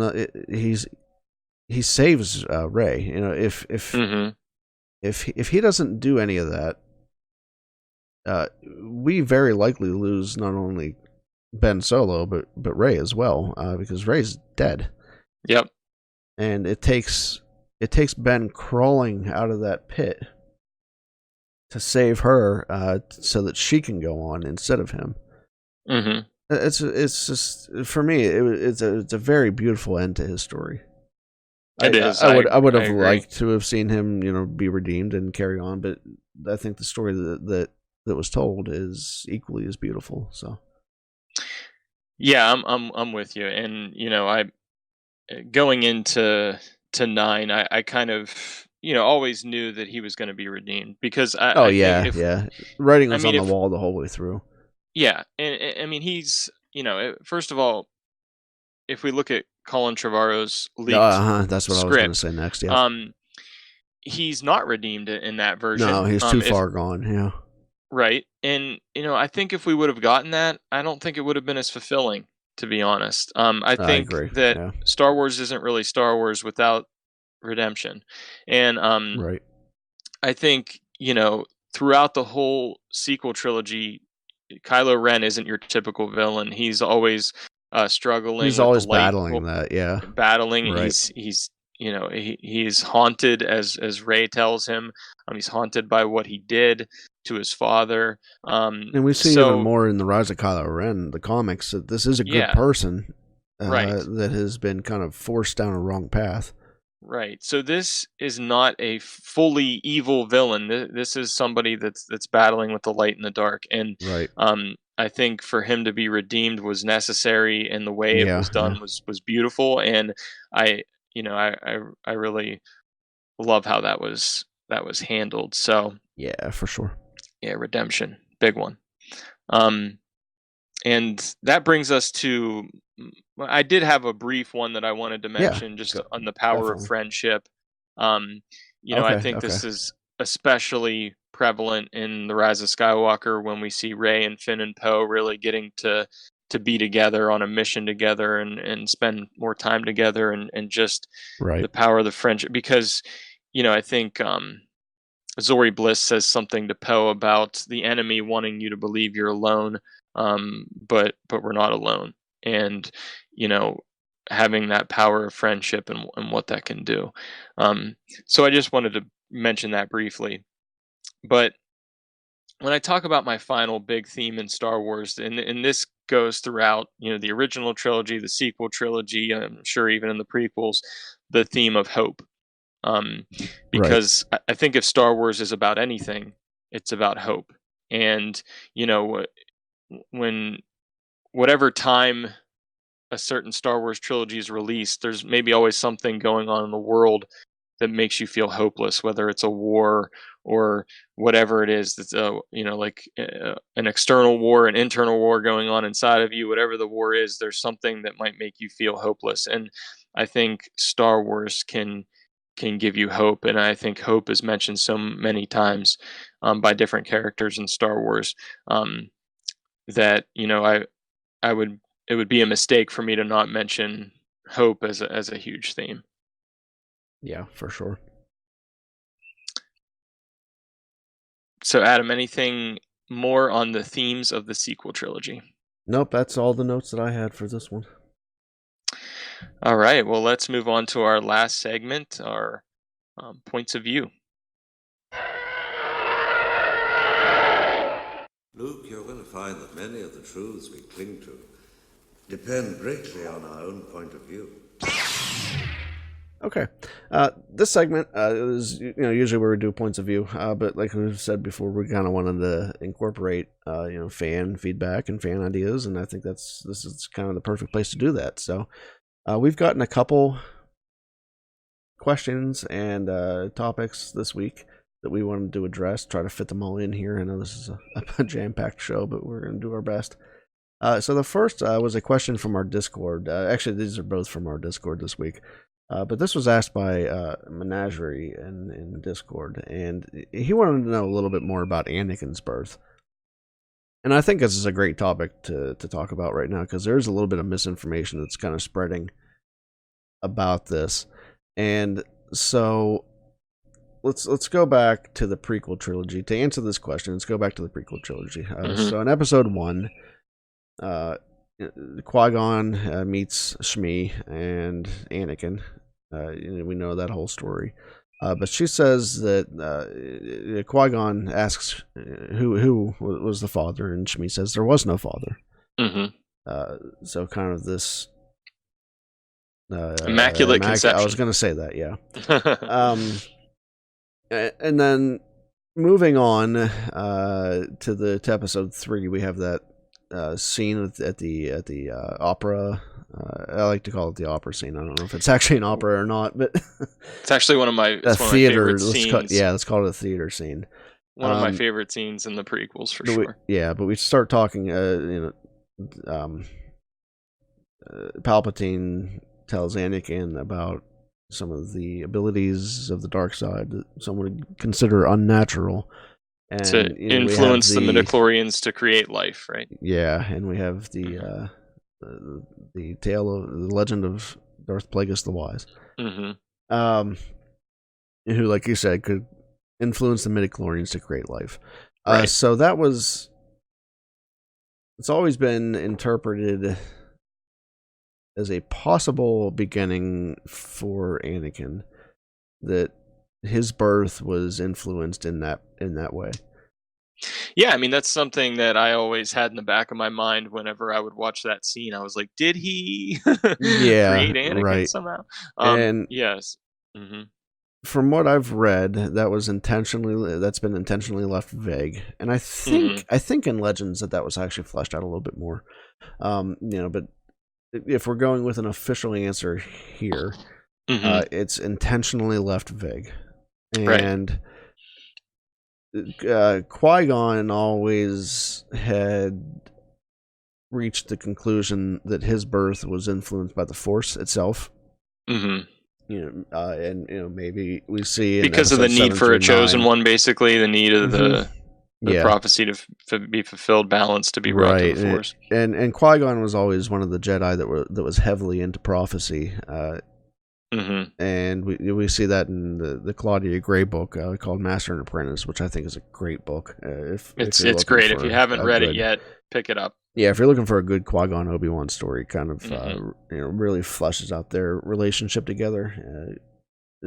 he saves Rey. If he doesn't do any of that, we very likely lose not only Ben Solo but Rey as well, because Rey's dead. Yep. And it takes Ben crawling out of that pit to save her, so that she can go on instead of him. It's just, for me, it's a very beautiful end to his story. It is. I would have liked to have seen him be redeemed and carry on, but I think the story that was told is equally as beautiful. So yeah, I'm with you, and I going into 9, I kind of always knew that he was going to be redeemed, because writing was on the wall the whole way through. Yeah, and I mean, he's first of all, if we look at Colin Trevorrow's leaked that's what script, I was going to say next. Yeah, he's not redeemed in that version. No, he's too far gone. Yeah, right. And I think if we would have gotten that, I don't think it would have been as fulfilling to be honest. I I think agree. that Yeah. Star Wars isn't really Star Wars without redemption, and Right. I think, throughout the whole sequel trilogy, Kylo Ren isn't your typical villain. He's always struggling He's with the always light, battling that. Yeah. battling. Right. He's haunted, as Ray tells him. He's haunted by what he did to his father. And we see even So more in the Rise of Kylo Ren, the comics, that this is a good yeah, person right. that has been kind of forced down a wrong path. Right. So this is not a fully evil villain. This is somebody that's battling with the light and the dark, and Right. I think for him to be redeemed was necessary, and the way it Yeah. was done was beautiful. And I, I really love how that was handled. So Yeah, for sure. yeah, redemption, big one. Um, and that brings us to. I did have a brief one that I wanted to Yeah. mention, just on the power of Definitely. friendship. Um, I Okay. think Okay. this is especially prevalent in The Rise of Skywalker when we see Rey and Finn and Poe really getting to be together on a mission together, and spend more time together, and just Right. the power of the friendship. Because, I think Zori Bliss says something to Poe about the enemy wanting you to believe you're alone, but we're not alone, and you know having that power of friendship, and what that can do. So I just wanted to mention that briefly. But when I talk about my final big theme in Star Wars, and this goes throughout, the original trilogy, the sequel trilogy, I'm sure even in the prequels, the theme of hope. Um, Right. because I think if Star Wars is about anything, it's about hope. And when whatever time a certain Star Wars trilogy is released, there's maybe always something going on in the world that makes you feel hopeless, whether it's a war or whatever it is. That's like an external war, an internal war going on inside of you. Whatever the war is, there's something that might make you feel hopeless, and I think Star Wars can give you hope, and I think hope is mentioned so many times by different characters in Star Wars, that I would it would be a mistake for me to not mention hope as a huge theme. Yeah, for sure. So, Adam, anything more on the themes of the sequel trilogy? Nope, that's all the notes that I had for this one. All right, well, let's move on to our last segment, our points of view. Luke, you're going to find that many of the truths we cling to depend greatly on our own point of view. Okay. This segment is usually where we do points of view, but like we've said before, we kind of wanted to incorporate fan feedback and fan ideas, and I think this is kind of the perfect place to do that. So we've gotten a couple questions and topics this week that we wanted to address, try to fit them all in here. I know this is a jam-packed show, but we're going to do our best. So the first was a question from our Discord. Actually, these are both from our Discord this week. But this was asked by Menagerie in Discord, and he wanted to know a little bit more about Anakin's birth. And I think this is a great topic to talk about right now, because there's a little bit of misinformation that's kind of spreading about this. And so let's go back to the prequel trilogy. To answer this question, let's go back to the prequel trilogy. So in episode 1, Qui-Gon meets Shmi and Anakin. We know that whole story. But she says that Qui-Gon asks who was the father, and Shmi says there was no father. So kind of this immaculate conception. I was going to say that, yeah. And then moving on to episode 3, we have that scene at the opera. I like to call it the opera scene. I don't know if it's actually an opera or not, but it's actually one of my theater. Favorite scenes. Let's call it a theater scene. One of my favorite scenes in the prequels, for sure. But we start talking. Palpatine tells Anakin about some of the abilities of the dark side that some would consider unnatural. And, to influence the midichlorians to create life, right? Yeah, and we have the the tale of the legend of Darth Plagueis the Wise, Mm-hmm. Who, like you said, could influence the midichlorians to create life. Right. So that was. It's always been interpreted as a possible beginning for Anakin, that his birth was influenced in that way. Yeah, I mean that's something that I always had in the back of my mind whenever I would watch that scene. I was like, did he Yeah, create Anakin right. somehow? And Yes. Hmm. from what I've read, that's been intentionally left vague. And I Hmm. think in Legends that was actually fleshed out a little bit more. But if we're going with an official answer here, Hmm. it's intentionally left vague. Right. And Qui-Gon always had reached the conclusion that his birth was influenced by the Force itself. Hmm. And maybe we see in Because of the episode need 7 for a through chosen 9. one, basically the need of the Yeah, prophecy to be fulfilled, balance to be brought to right. the Force. And Qui-Gon was always one of the Jedi that was heavily into prophecy. Hmm. And we see that in the Claudia Gray book called Master and Apprentice, which I think is a great book. If It's you're it's looking great. for If you haven't a read it good, yet, pick it up. yeah, if you're looking for a good Qui-Gon Obi-Wan story, kind of Hmm. really fleshes out their relationship together.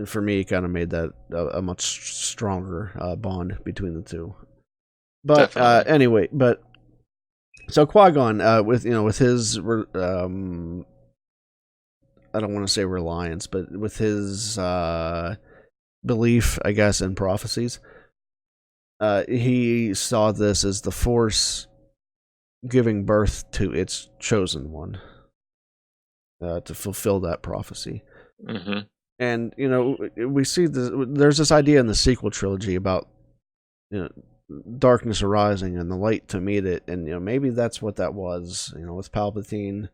For me, it kind of made that a much stronger bond between the two. But Definitely. anyway, so Qui-Gon with his I don't want to say reliance, but with his belief, I guess, in prophecies, he saw this as the Force giving birth to its chosen one to fulfill that prophecy. Hmm. And we see there's this idea in the sequel trilogy about darkness arising and the light to meet it, and maybe that's what that was. With Palpatine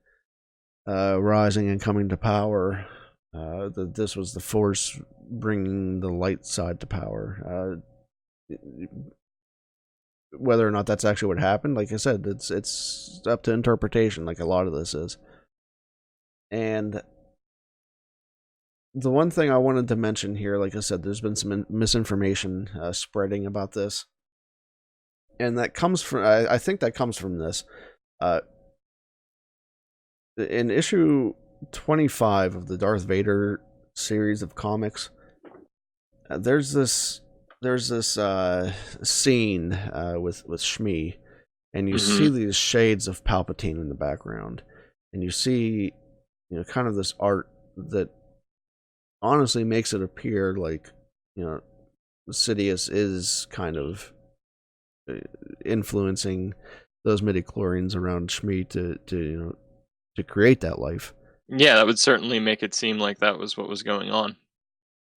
rising and coming to power, that this was the Force bringing the light side to power. Whether or not that's actually what happened, like I said, it's up to interpretation, like a lot of this is. And the one thing I wanted to mention here, like I said, there's been some misinformation spreading about this, and that comes from I think that comes from this. In issue 25 of the Darth Vader series of comics, there's this scene with Shmi, and you see Hmm. these shades of Palpatine in the background, and you see kind of this art that honestly makes it appear like Sidious is kind of influencing those midichlorians around Shmi to create that life. Yeah, that would certainly make it seem like that was what was going on.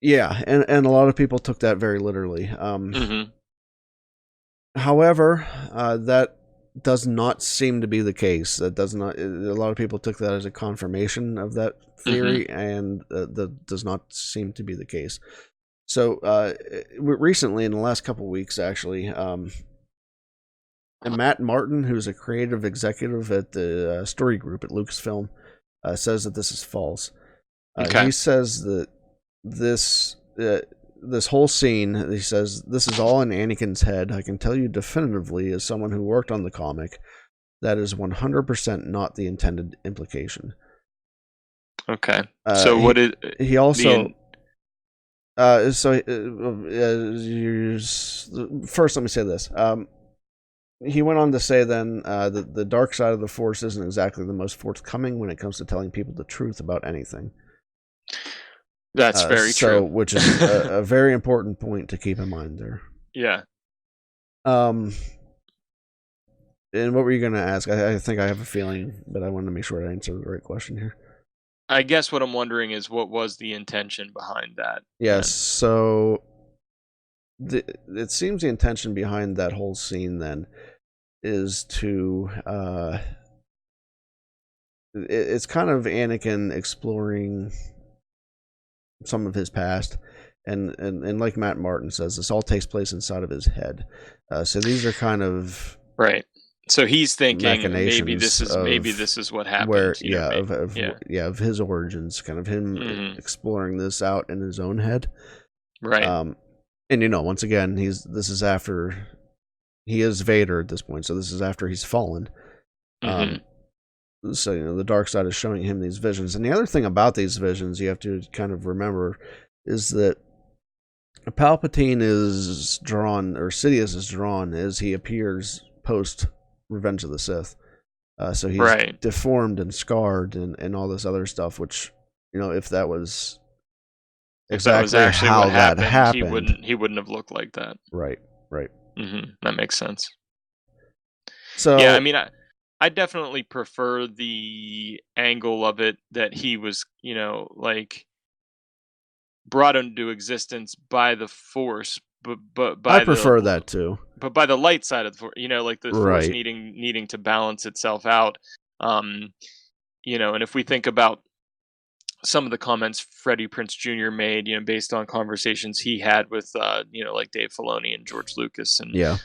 Yeah, and a lot of people took that very literally. Hmm. However, that does not seem to be the case. That does not. A lot of people took that as a confirmation of that Hmm. theory, and that does not seem to be the case. So, recently, in the last couple of weeks, actually, and Matt Martin, who's a creative executive at the story group at Lucasfilm, says that this is false. Okay. He says that this whole scene, he says, this is all in Anakin's head. I can tell you definitively, as someone who worked on the comic, that is 100% not the intended implication. Okay. So what is he also the first, let me say this. He went on to say then that the dark side of the Force isn't exactly the most forthcoming when it comes to telling people the truth about anything. That's very true. Which is a very important point to keep in mind there. Yeah. And what were you going to ask? I think I have a feeling, but I want to make sure I answer the right question here. I guess what I'm wondering is what was the intention behind that? Yes, so it seems the intention behind that whole scene then is to it's kind of Anakin exploring some of his past, and like Matt Martin says, this all takes place inside of his head. So these are kind of Right. So he's thinking machinations maybe of this is what happened. where You know, of his origins, kind of him Mhm. exploring this out in his own head. Right. And once again, this is after he is Vader at this point, so this is after he's fallen. Mhm. So the dark side is showing him these visions. And the other thing about these visions you have to kind of remember is that Palpatine is drawn, or Sidious is drawn, as he appears post Revenge of the Sith. So he's Right. deformed and scarred and all this other stuff, which, if that was If that was exactly actually how what that happened, he wouldn't have looked like that. Right. That makes sense. So Yeah, I mean, I definitely prefer the angle of it that he was, like brought into existence by the Force, but I by prefer that too. but by the light side of the Force, like the Force Right. needing to balance itself out. And if we think about some of the comments Freddie Prinze Jr. made, based on conversations he had with, like Dave Filoni and George Lucas, and Yeah.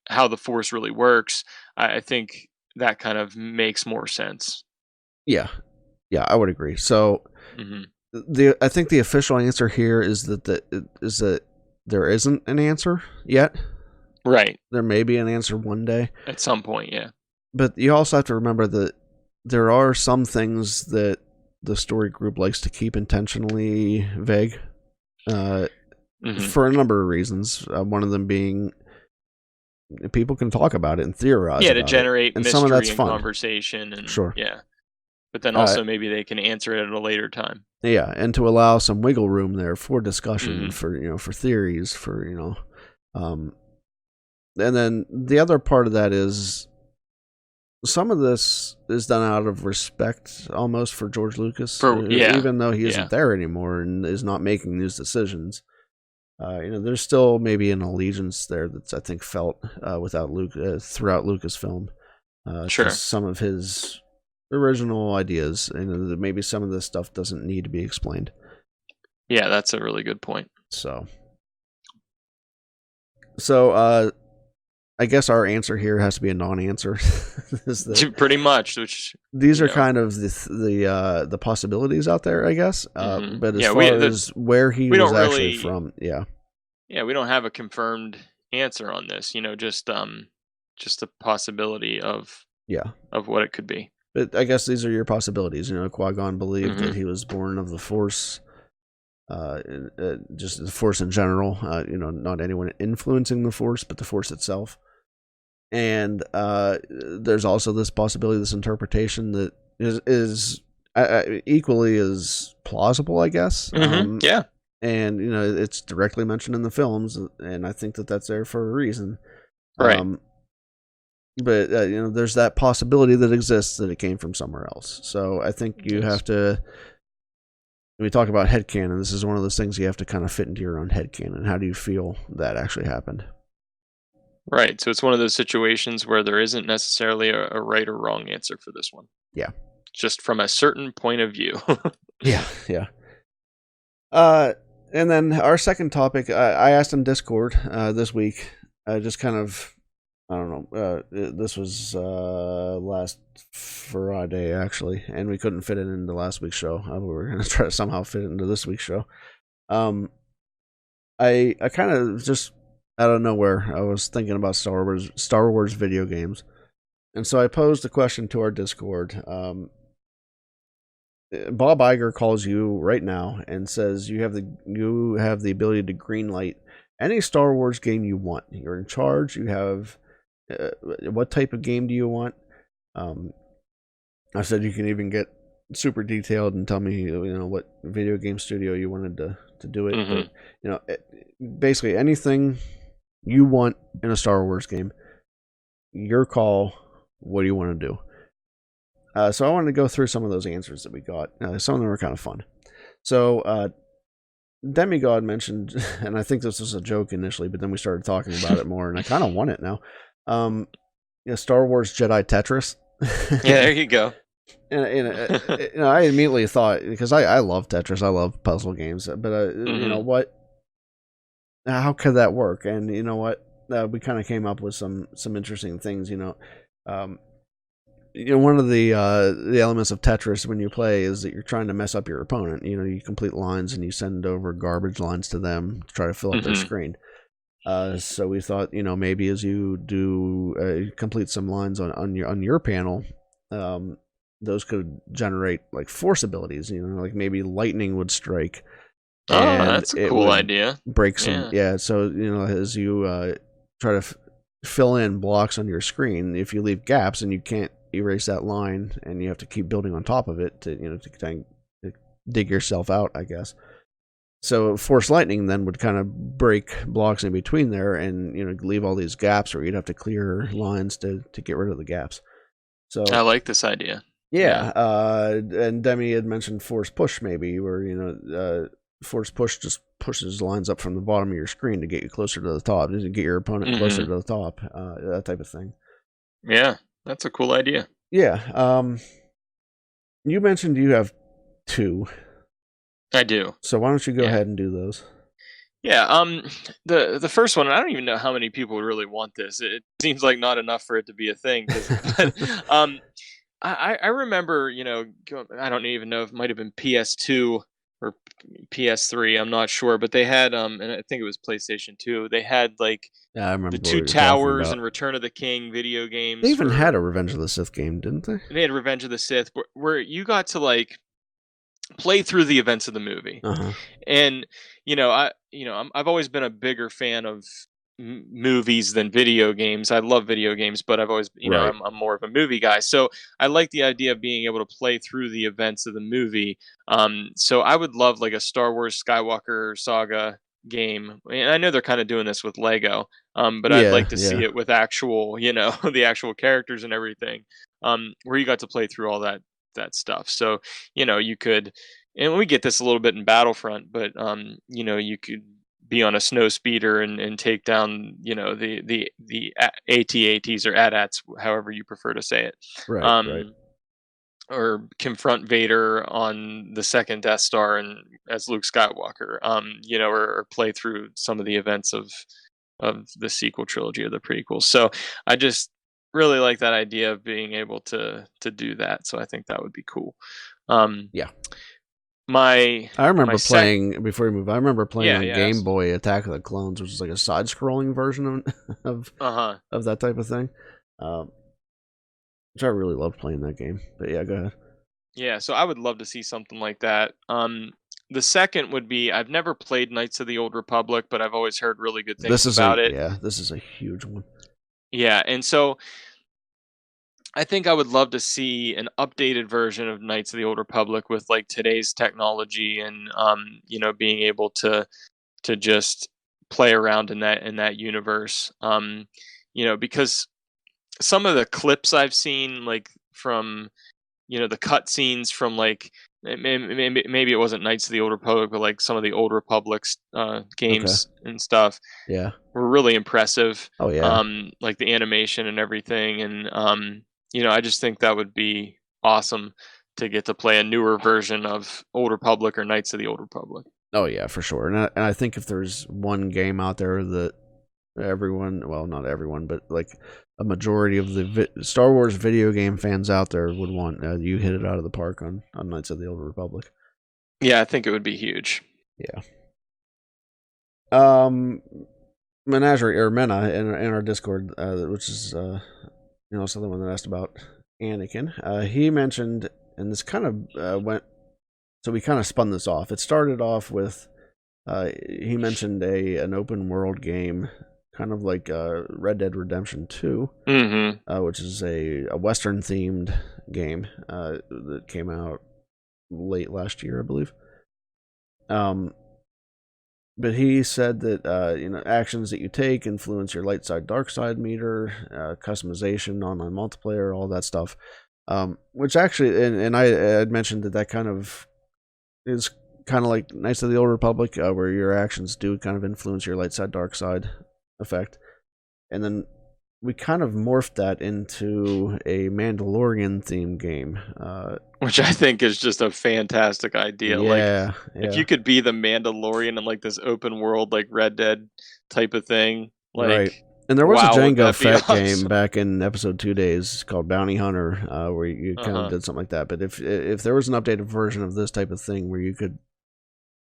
how the Force really works, I think that kind of makes more sense. Yeah, I would agree. So Hmm. I think the official answer here is that there isn't an answer yet. Right. There may be an answer one day At some point, yeah. but you also have to remember that there are some things that the story group likes to keep intentionally vague, for a number of reasons. One of them being people can talk about it and theorize. Yeah, to about generate it. And mystery some of that's and fun. Conversation, and Sure. yeah. But then also maybe they can answer it at a later time. Yeah, and to allow some wiggle room there for discussion, for theories, and then the other part of that is some of this is done out of respect almost for George Lucas, even though he isn't there anymore and is not making these decisions. There's still maybe an allegiance there that's, I think, felt without throughout Lucasfilm. To some of his original ideas, and maybe some of this stuff doesn't need to be explained. Yeah, that's a really good point. So I guess our answer here has to be a non-answer. Pretty much. Which these are kind of the possibilities out there, I guess. But as far as where he was actually from, yeah, we don't have a confirmed answer on this. Just a possibility of what it could be. But I guess these are your possibilities. Qui-Gon believed that he was born of the Force. Just the Force in general. Not anyone influencing the Force, but the Force itself. And there's also this possibility, this interpretation that is equally as plausible, I guess. Yeah. And it's directly mentioned in the films, and I think that that's there for a reason. Right. But there's that possibility that exists that it came from somewhere else. So I think you have to. When we talk about headcanon, this is one of those things you have to kind of fit into your own headcanon. How do you feel that actually happened? Right. So it's one of those situations where there isn't necessarily a right or wrong answer for this one. Yeah. Just from a certain point of view. Yeah. And then our second topic, I asked in Discord this week, just kind of, I don't know, this was last Friday, actually, and we couldn't fit it into last week's show. We were going to try to somehow fit it into this week's show. I kind of just, out of nowhere, I was thinking about Star Wars video games. And so I posed a question to our Discord. Bob Iger calls you right now and says you have the ability to greenlight any Star Wars game you want. You're in charge. You have what type of game do you want? I said you can even get super detailed and tell me what video game studio you wanted to do it. But, basically anything you want in a Star Wars game. Your call. What do you want to do? So I wanted to go through some of those answers that we got. Some of them were kind of fun. So Demigod mentioned, and I think this was a joke initially, but then we started talking about it more, and I kind of want it now. Star Wars Jedi Tetris. Yeah, there you go. And I immediately thought, because I love Tetris, I love puzzle games, but what? How could that work? And you know what? we kind of came up with some interesting things. One of the elements of Tetris when you play is that you're trying to mess up your opponent. You complete lines and you send over garbage lines to them to try to fill up their screen. So we thought, maybe as you do complete some lines on your panel, those could generate like force abilities. Like maybe lightning would strike. Oh, that's a cool idea. Break some, yeah. So as you try to fill in blocks on your screen, if you leave gaps and you can't erase that line, and you have to keep building on top of it to to dig yourself out, I guess. So force lightning then would kind of break blocks in between there, and leave all these gaps where you'd have to clear lines to get rid of the gaps. So I like this idea. Yeah. And Demi had mentioned force push, maybe, where force push just pushes lines up from the bottom of your screen to get you closer to the top, to get your opponent closer to the top, that type of thing. Yeah, that's a cool idea. Yeah. You mentioned you have 2. I do. So why don't you go ahead and do those? Yeah. The first one, I don't even know how many people really want this. It seems like not enough for it to be a thing. But I remember, I don't even know if it might have been PS2 or PS3. I'm not sure, but they had and I think it was PlayStation 2. They had like I remember the Two Towers and Return of the King video games. They even had a Revenge of the Sith game, didn't they? They had Revenge of the Sith, where you got to like play through the events of the movie. And I've always been a bigger fan of movies than video games. I love video games, but I've always I'm more of a movie guy, so I like the idea of being able to play through the events of the movie. So I would love like a Star Wars Skywalker saga game, and I know they're kind of doing this with Lego, but I'd like to see it with actual the actual characters and everything, where you got to play through all that stuff. So you could, and we get this a little bit in Battlefront, but you could be on a snow speeder and take down the AT-ATs or AT-ATs, however you prefer to say it, right. Or confront Vader on the second Death Star and as Luke Skywalker, or play through some of the events of the sequel trilogy or the prequels. So I just really like that idea of being able to do that. So I think that would be cool. Yeah. I remember playing before you move. I remember playing on Game Boy Attack of the Clones, which is like a side-scrolling version of that type of thing. Which I really loved playing that game. But yeah, go ahead. Yeah, so I would love to see something like that. The second would be, I've never played Knights of the Old Republic, but I've always heard really good things about it. Yeah, this is a huge one. Yeah, and so I think I would love to see an updated version of Knights of the Old Republic with like today's technology and being able to just play around in that universe. Because some of the clips I've seen, like from the cutscenes from like maybe it wasn't Knights of the Old Republic, but like some of the Old Republic's games and stuff. Yeah, were really impressive. Oh yeah. Like the animation and everything, and I just think that would be awesome to get to play a newer version of Old Republic or Knights of the Old Republic. Oh yeah, for sure. And I think if there's one game out there that everyone, well, not everyone, but like a majority of the Star Wars video game fans out there would want, you hit it out of the park on Knights of the Old Republic. Yeah, I think it would be huge. Yeah. Menagerie or Mena in our Discord, which is something that asked about Anakin. He mentioned, and this kind of went, so we kind of spun this off. It started off with he mentioned an open world game, kind of like Red Dead Redemption 2, which is a Western themed game that came out late last year, I believe. But he said that actions that you take influence your light side, dark side meter, customization, online multiplayer, all that stuff. Which actually, and I had mentioned that kind of is kind of like Knights of the Old Republic, where your actions do kind of influence your light side, dark side effect. And then we kind of morphed that into a Mandalorian themed game, which I think is just a fantastic idea. Yeah, if you could be the Mandalorian in like this open world, like Red Dead type of thing, like right. And there was a Wow, would Django that be Fett game awesome? back in episode 2 days called Bounty Hunter, where you kind of Uh-huh. did something like that. But if there was an updated version of this type of thing where you could,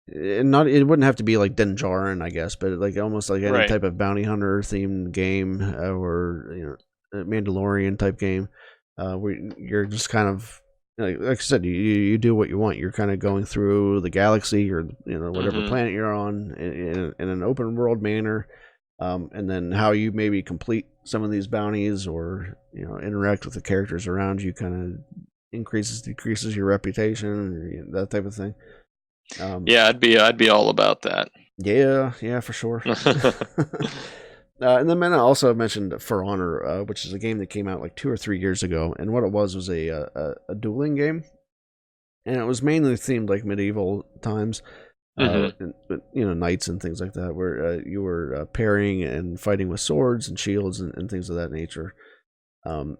it wouldn't have to be like Dinjarin, I guess, but like almost like any Right. type of Bounty Hunter themed game, or a Mandalorian type game, where you're just kind of like I said, you do what you want. You're kind of going through the galaxy or whatever Mhm. planet you're on in an open world manner. And then how you maybe complete some of these bounties or interact with the characters around you kind of decreases your reputation or that type of thing. Yeah, I'd be all about that. Yeah, for sure. And then I also mentioned For Honor, which is a game that came out like 2 or 3 years ago, and what it was a dueling game, and it was mainly themed like medieval times. Mhm. Knights and things like that, where you were parrying and fighting with swords and shields and things of that nature. And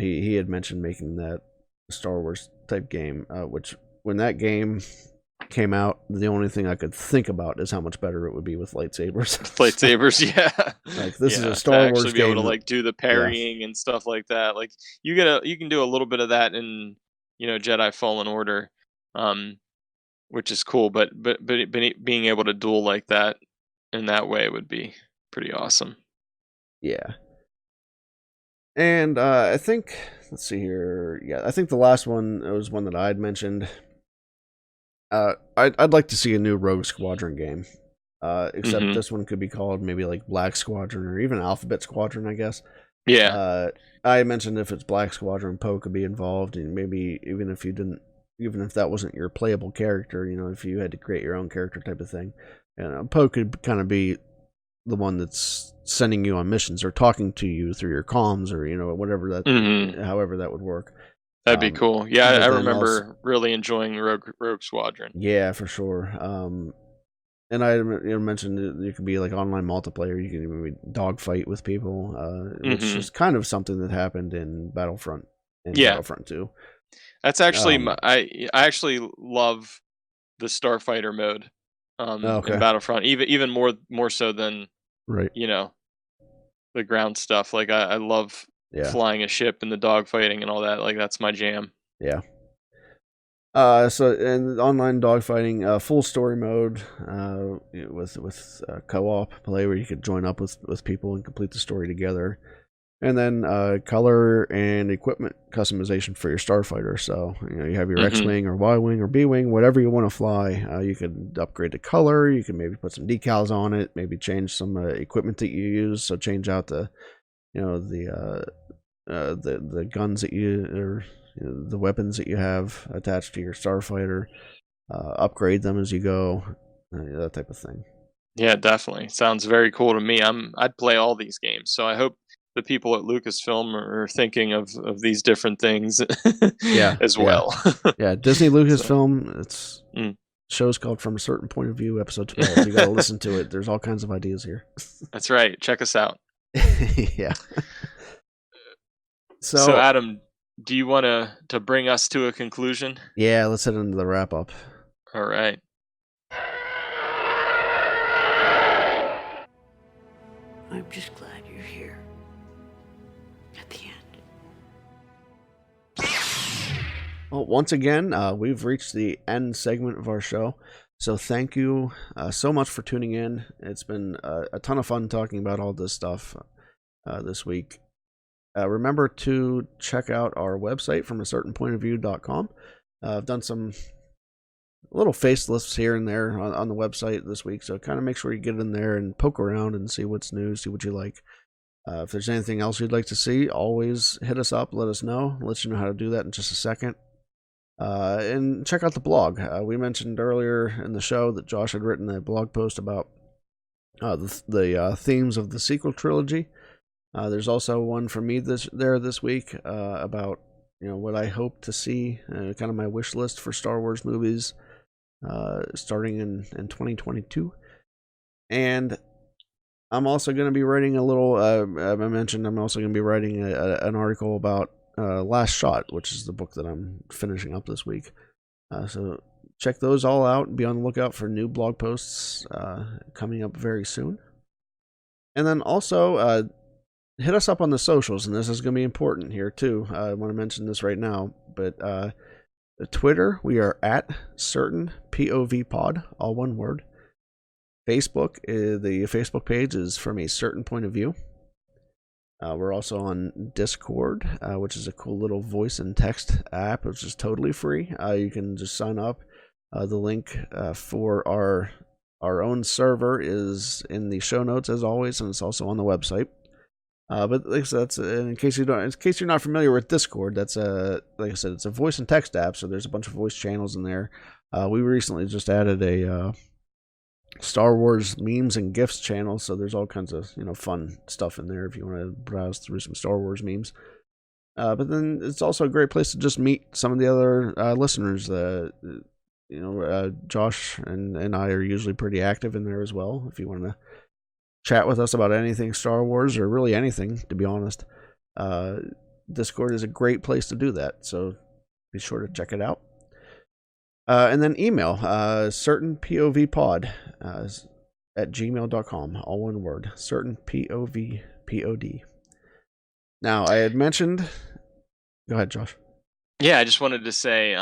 he had mentioned making that Star Wars type game, which when that game came out, the only thing I could think about is how much better it would be with lightsabers. Lightsabers, yeah. Like this is Yeah, a to Star actually Wars be able game to that, like do the yeah, parrying and stuff like that. Like you can do a little bit of that in Jedi Fallen Order, um, which is cool. But being able to duel like that in that way would be pretty awesome. yeah. And I think, let's see here. Yeah, I think the last one was one that I'd mentioned. I'd like to see a new Rogue Squadron game. Except Hmm. this one could be called maybe like Black Squadron or even Alphabet Squadron, I guess. Yeah. Uh, I mentioned if it's Black Squadron, Poe could be involved, and maybe even if that wasn't your playable character, if you had to create your own character type of thing, and Poe could kind of be the one that's sending you on missions or talking to you through your comms or whatever Hmm. however that would work. That'd be Um, cool. Yeah, I but then also, remember really enjoying Rogue Squadron. yeah, for sure. And I mentioned that you could be like online multiplayer. You can maybe dogfight with people, which Hmm. is kind of something that happened in Battlefront and Yeah, Battlefront 2. that's actually Um, I actually love the Starfighter mode in okay, Battlefront, even more so than right, you know the ground stuff. Like I love yeah, flying a ship and the dogfighting and all that. Like that's my jam. yeah. So and online dogfighting, full story mode, with co-op play where you could join up with people and complete the story together. And then color and equipment customization for your starfighter. So you have your Hmm. X-wing or Y-wing or B-wing, whatever you want to fly. You could upgrade the color. You can maybe put some decals on it. Maybe change some equipment that you use. So change out the the guns that or the weapons that you have attached to your starfighter. Upgrade them as you go. That type of thing. Yeah, definitely. Sounds very cool to me. I'd play all these games. So I hope the people at Lucasfilm are thinking of these different things Yeah, as yeah, well. yeah. Disney So, Lucasfilm. It's mm, show's called From a Certain Point of View, episode 12. You got to listen to it. There's all kinds of ideas here. that's right. Check us out. Yeah. So So, Adam, do you want to bring us to a conclusion? yeah, let's head into the wrap up. All right. I'm just glad you're here. At the end. Well, once again, we've reached the end segment of our show. So thank you so much for tuning in. It's been a ton of fun talking about all this stuff this week. Remember to check out our website from a certain point of view.com. I've done some little facelifts here and there on the website this week, so kind of make sure you get in there and poke around and see what's new, see what you like. If there's anything else you'd like to see, always hit us up, let us know. I'll let you know how to do that in just a second. And check out the blog. We mentioned earlier in the show that Josh had written a blog post about the themes of the sequel trilogy. There's also one from me this week about what I hope to see, kind of my wish list for Star Wars movies starting in 2022. And I'm also going to be writing a little. I mentioned I'm also going to be writing an article about Last Shot, which is the book that I'm finishing up this week. So check those all out and be on the lookout for new blog posts coming up very soon. And then also hit us up on the socials, and this is going to be important here too. I want to mention this right now, but Twitter, we are at certain POV pod, all one word. Facebook, the Facebook page is from a certain point of view. We're also on Discord, which is a cool little voice and text app, which is totally free. You can just sign up. The link for our own server is in the show notes as always, and it's also on the website. But like I said, that's in case you're not familiar with Discord, that's like I said, it's a voice and text app. So there's a bunch of voice channels in there. We recently just added a Star Wars memes and gifs channel, so there's all kinds of fun stuff in there if you want to browse through some Star Wars memes. But then it's also a great place to just meet some of the other listeners. Josh and I are usually pretty active in there as well. If you want to chat with us about anything Star Wars or really anything, to be honest, Discord is a great place to do that. So be sure to check it out. And then email certainpovpod at gmail.com, all one word, certainpovpod. Now, I had mentioned. Go ahead, Josh. Yeah, I just wanted to say,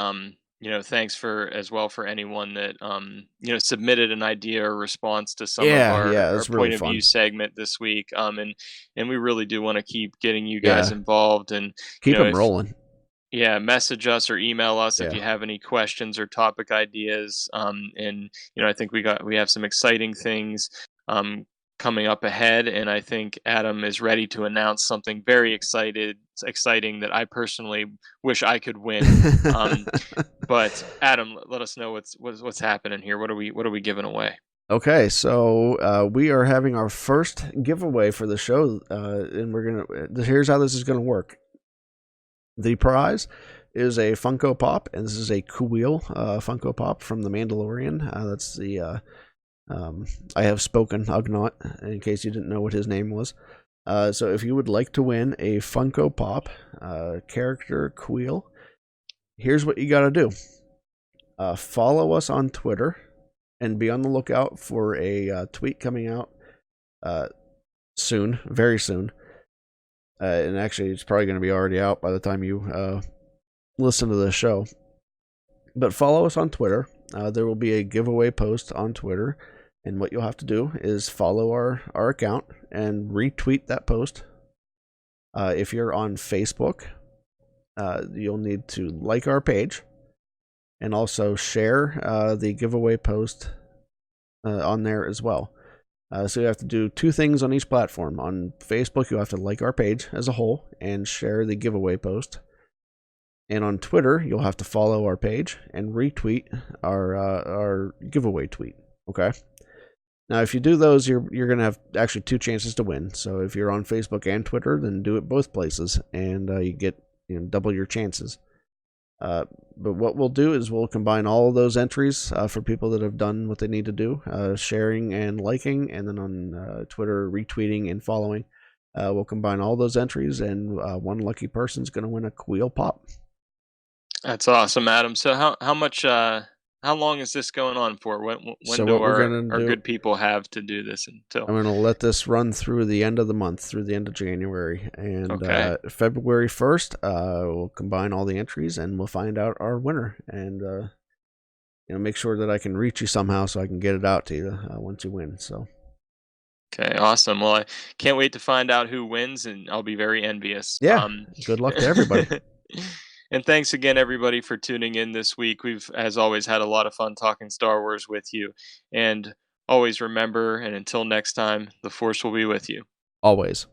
thanks for anyone that submitted an idea or response to some of our it's really point of fun. view segment this week. And we really do want to keep getting you guys involved and keep them rolling. Yeah, message us or email us if Yeah. you have any questions or topic ideas. And I think we have some exciting things coming up ahead, and I think Adam is ready to announce something very exciting that I personally wish I could win. But Adam, let us know what's happening here. What are we giving away? Okay, so we are having our first giveaway for the show, and here's how this is gonna work. The prize is a Funko Pop, and this is a Kuiil Funko Pop from The Mandalorian. That's the I Have Spoken Ugnaught, in case you didn't know what his name was. So if you would like to win a Funko Pop character Kuiil, here's what you got to do. Follow us on Twitter, and be on the lookout for a tweet coming out soon, very soon. And actually, it's probably going to be already out by the time you listen to the show. But follow us on Twitter. There will be a giveaway post on Twitter. And what you'll have to do is follow our account and retweet that post. If you're on Facebook, you'll need to like our page. And also share the giveaway post on there as well. So you have to do two things on each platform. On Facebook, you have to like our page as a whole and share the giveaway post. And on Twitter, you'll have to follow our page and retweet our giveaway tweet. Okay. Now, if you do those, you're going to have actually two chances to win. So if you're on Facebook and Twitter, then do it both places, and you get double your chances. But what we'll do is we'll combine all of those entries for people that have done what they need to do, sharing and liking, and then on Twitter, retweeting and following. We'll combine all those entries, and one lucky person is going to win a Kuiil Pop. That's awesome, Adam. So how long is this going on for? When So do what we're our gonna do- good people have to do this until? I'm going to let this run through the end of the month, through the end of January. And Okay. February 1st, we'll combine all the entries and we'll find out our winner. And make sure that I can reach you somehow so I can get it out to you once you win. So Okay, awesome. Well, I can't wait to find out who wins, and I'll be very envious. yeah, good luck to everybody. And thanks again, everybody, for tuning in this week. We've, as always, had a lot of fun talking Star Wars with you. And always remember, and until next time, the Force will be with you. Always.